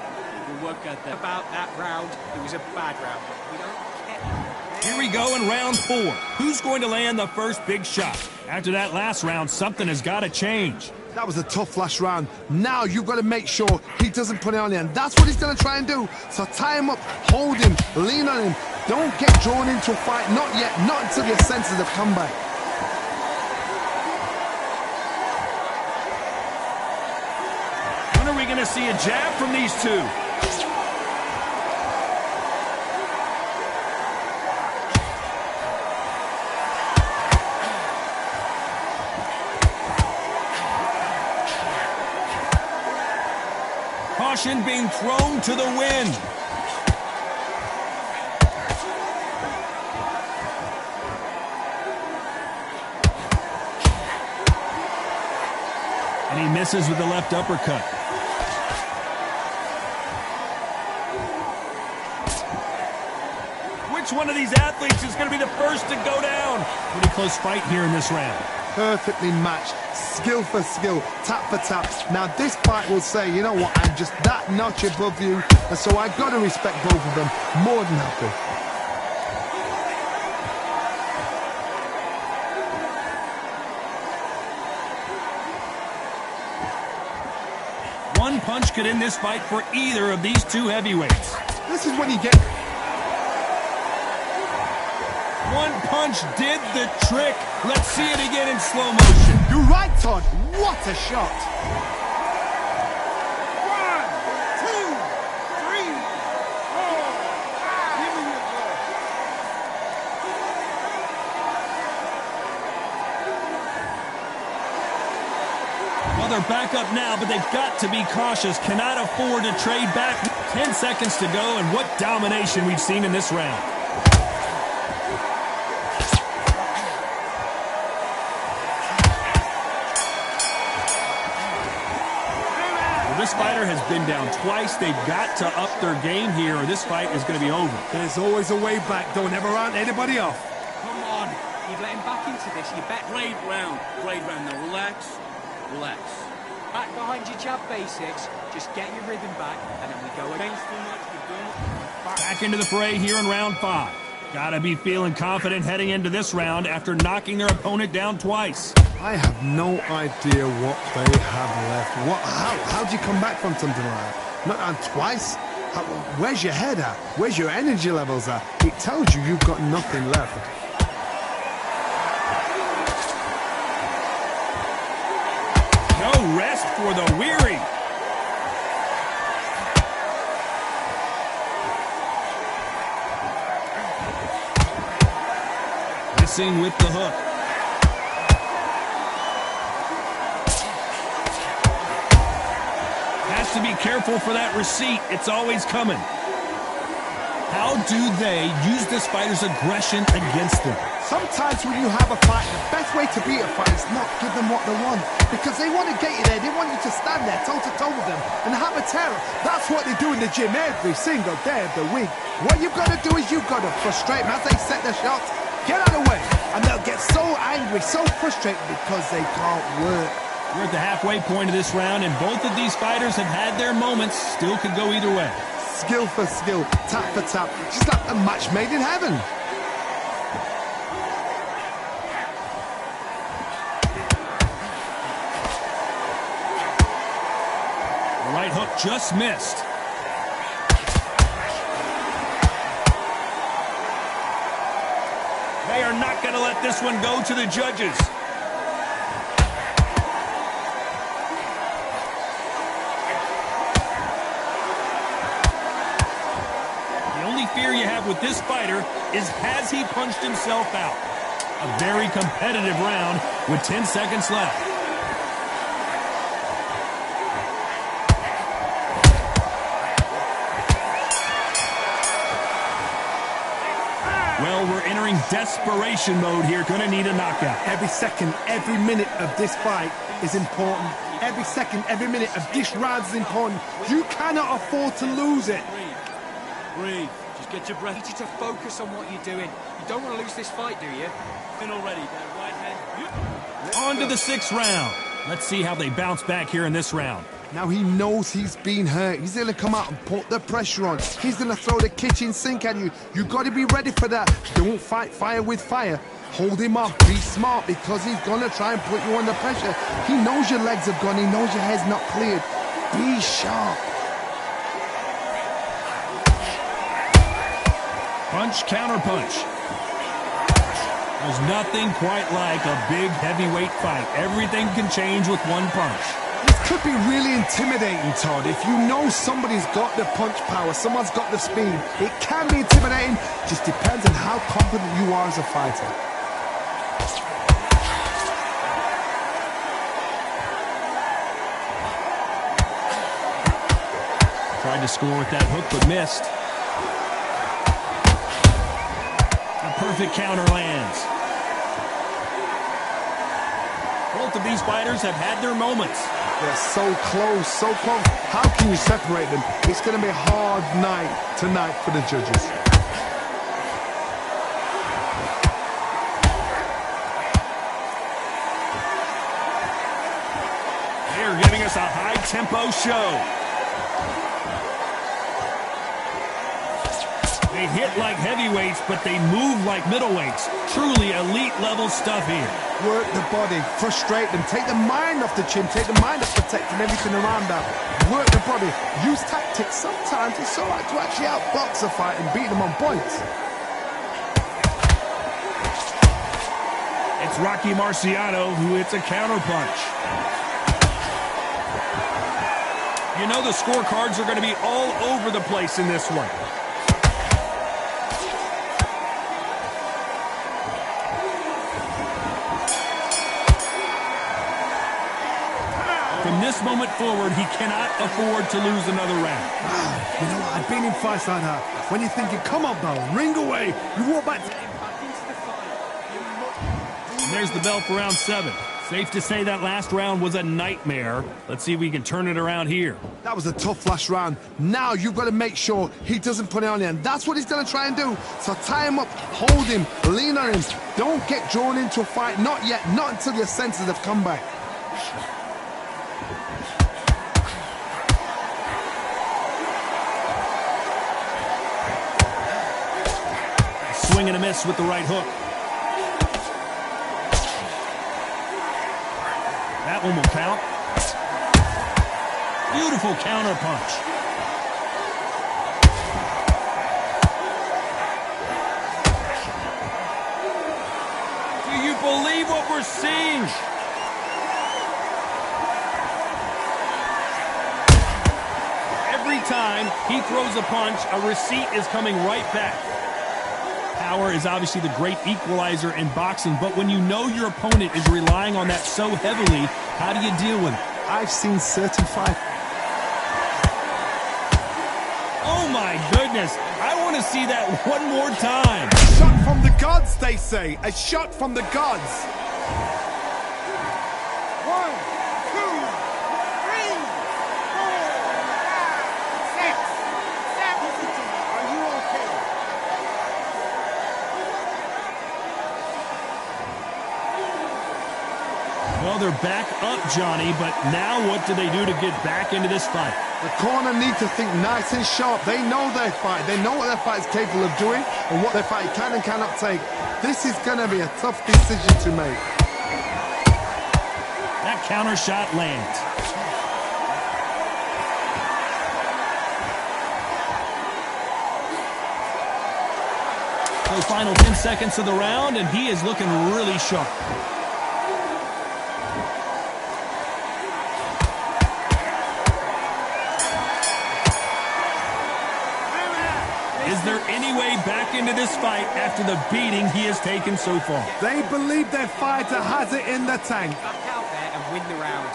Good work at that. About that round, it was a bad round. We don't care. Here we go in round 4. Who's going to land the first big shot? After that last round, something has got to change. That was a tough last round. Now you've got to make sure he doesn't put it on you, and that's what he's going to try and do. So tie him up, hold him, lean on him. Don't get drawn into a fight. Not yet. Not until your senses have come back. When are we going to see a jab from these two? Caution being thrown to the wind. And he misses with the left uppercut. Which one of these athletes is going to be the first to go down? Pretty close fight here in this round. Perfectly matched, skill for skill, tap for tap. Now this fight will say, you know what, I'm just that notch above you, and so I got to respect both of them more than happy. One punch could end this fight for either of these two heavyweights. This is when you get... One punch did the trick. Let's see it again in slow motion. You're right, Todd. What a shot. 1, 2, 3, 4, 5. Give me your ball. Well, they're back up now, but they've got to be cautious. Cannot afford to trade back. 10 seconds to go, and what domination we've seen in this round. This fighter has been down twice. They've got to up their game here, or this fight is going to be over. There's always a way back. Don't ever round anybody off. Come on. You've let him back into this. You bet. Great round. Great round. Now relax. Relax. Back behind your jab basics. Just get your rhythm back, and then we go again. Thanks too much for doing it. Back into the fray here in round 5. Gotta be feeling confident heading into this round after knocking their opponent down twice. I have no idea what they have left. How do you come back from something like that? Not on twice? Where's your head at? Where's your energy levels at? It tells you you've got nothing left. No rest for the weary. Missing with the hook. Has to be careful for that receipt. It's always coming. How do they use this fighter's aggression against them? Sometimes when you have a fight, the best way to beat a fight is not give them what they want. Because they want to get you there. They want you to stand there toe-to-toe with them and have a terror. That's what they do in the gym every single day of the week. What you've got to do is you've got to frustrate them as they set their shots. Get out of the way. And they'll get so angry, so frustrated because they can't work. We're at the halfway point of this round, and both of these fighters have had their moments. Still could go either way. Skill for skill, tap for tap. Just like a match made in heaven. The right hook just missed. They are not going to let this one go to the judges. The only fear you have with this fighter is, has he punched himself out? A very competitive round with 10 seconds left. Well, we're entering desperation mode here. Gonna need a knockout. Every second, every minute of this fight is important. Every second, every minute of this round is important. You cannot afford to lose it. Breathe. Just get your I breath. need you to focus on what you're doing. You don't want to lose this fight, do you? In already. That right hand. On to the 6th round. Let's see how they bounce back here in this round. Now he knows he's been hurt. He's going to come out and put the pressure on. He's going to throw the kitchen sink at you. You got to be ready for that. Don't fight fire with fire. Hold him off. Be smart because he's going to try and put you under pressure. He knows your legs have gone. He knows your head's not cleared. Be sharp. Punch, counter punch. There's nothing quite like a big heavyweight fight. Everything can change with one punch. This could be really intimidating, Todd. If you know somebody's got the punch power, someone's got the speed, it can be intimidating. Just depends on how confident you are as a fighter. Tried to score with that hook, but missed. A perfect counter lands. Both of these fighters have had their moments. They're so close, so close. How can you separate them? It's going to be a hard night tonight for the judges. They're giving us a high-tempo show. They hit like heavyweights, but they move like middleweights. Truly elite-level stuff here. Work the body, frustrate them, take the mind off the chin, take the mind off protecting everything around that. Work the body, use tactics. Sometimes it's all right to actually outbox a fight and beat them on points. It's Rocky Marciano who hits a counterpunch. You know the scorecards are going to be all over the place in this one. From this moment forward, he cannot afford to lose another round. Wow, you know what? I've been in fights like that. When you're thinking, come on, bro, ring away. You walk back. And there's the bell for round 7. Safe to say that last round was a nightmare. Let's see if we can turn it around here. That was a tough last round. Now you've got to make sure he doesn't put it on you. And that's what he's going to try and do. So tie him up, hold him, lean on him. Don't get drawn into a fight. Not yet. Not until your senses have come back. Swing and a miss with the right hook. That one will count. Beautiful counter punch. Do you believe what we're seeing? Every time he throws a punch, a receipt is coming right back. Power is obviously the great equalizer in boxing, but when you know your opponent is relying on that so heavily, how do you deal with it? I've seen certain fights. Oh my goodness, I want to see that one more time. A shot from the gods, they say. A shot from the gods. 1, 2, 3, 4, 5, 6, 7. Are you okay? Well, they're back up, Johnny, but now what do they do to get back into this fight? The corner need to think nice and sharp. They know their fight. They know what their fight is capable of doing and what their fight can and cannot take. This is going to be a tough decision to make. That counter shot lands. So final 10 seconds of the round, and he is looking really sharp. His Is there any way back into this fight after the beating he has taken so far? They believe their fighter has it in the tank. Back out there and win the round.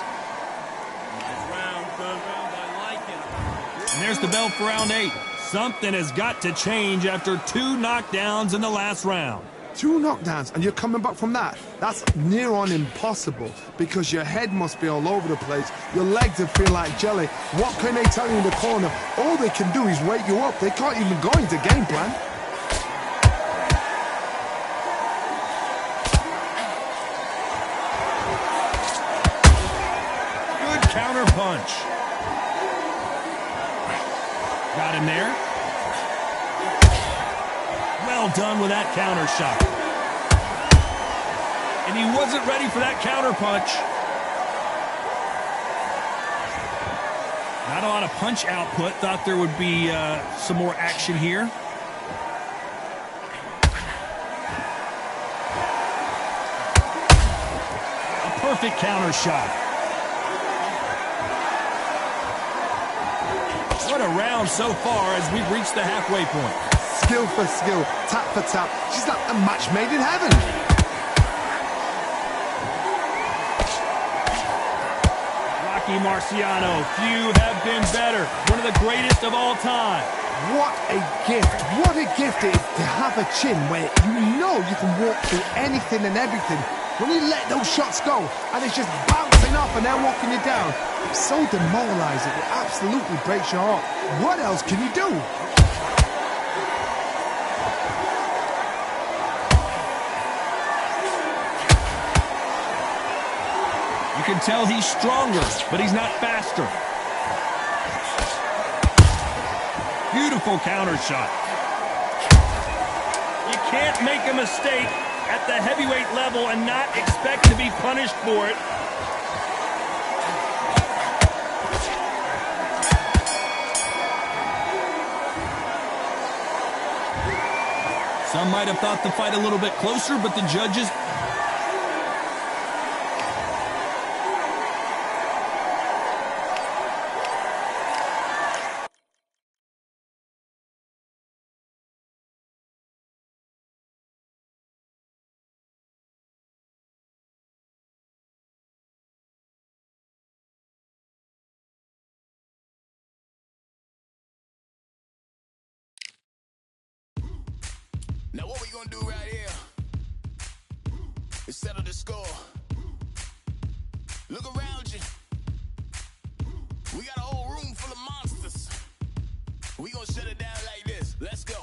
Nice round, good round. I like it. And there's the bell for round 8. Something has got to change after 2 knockdowns in the last round. 2 knockdowns, and you're coming back from that. That's near on impossible, because your head must be all over the place. Your legs will feel like jelly. What can they tell you in the corner? All they can do is wake you up. They can't even go into game plan. Good counter punch. Got him there. Well done with that counter shot. And he wasn't ready for that counter punch. Not a lot of punch output. Thought there would be some more action here. A perfect counter shot. What a round so far as we've reached the halfway point. Skill for skill, tap for tap. She's like a match made in heaven. Rocky Marciano, few have been better. One of the greatest of all time. What a gift. What a gift it is to have a chin where you know you can walk through anything and everything. When you let those shots go and it's just bouncing off and they're walking you down, it's so demoralizing. It absolutely breaks your heart. What else can you do? You can tell he's stronger, but he's not faster. Beautiful counter shot. You can't make a mistake at the heavyweight level and not expect to be punished for it. Some might have thought the fight a little bit closer, but the judges... Now what we gonna do right here is settle the score. Look around you. We got a whole room full of monsters. We gonna shut it down like this. Let's go.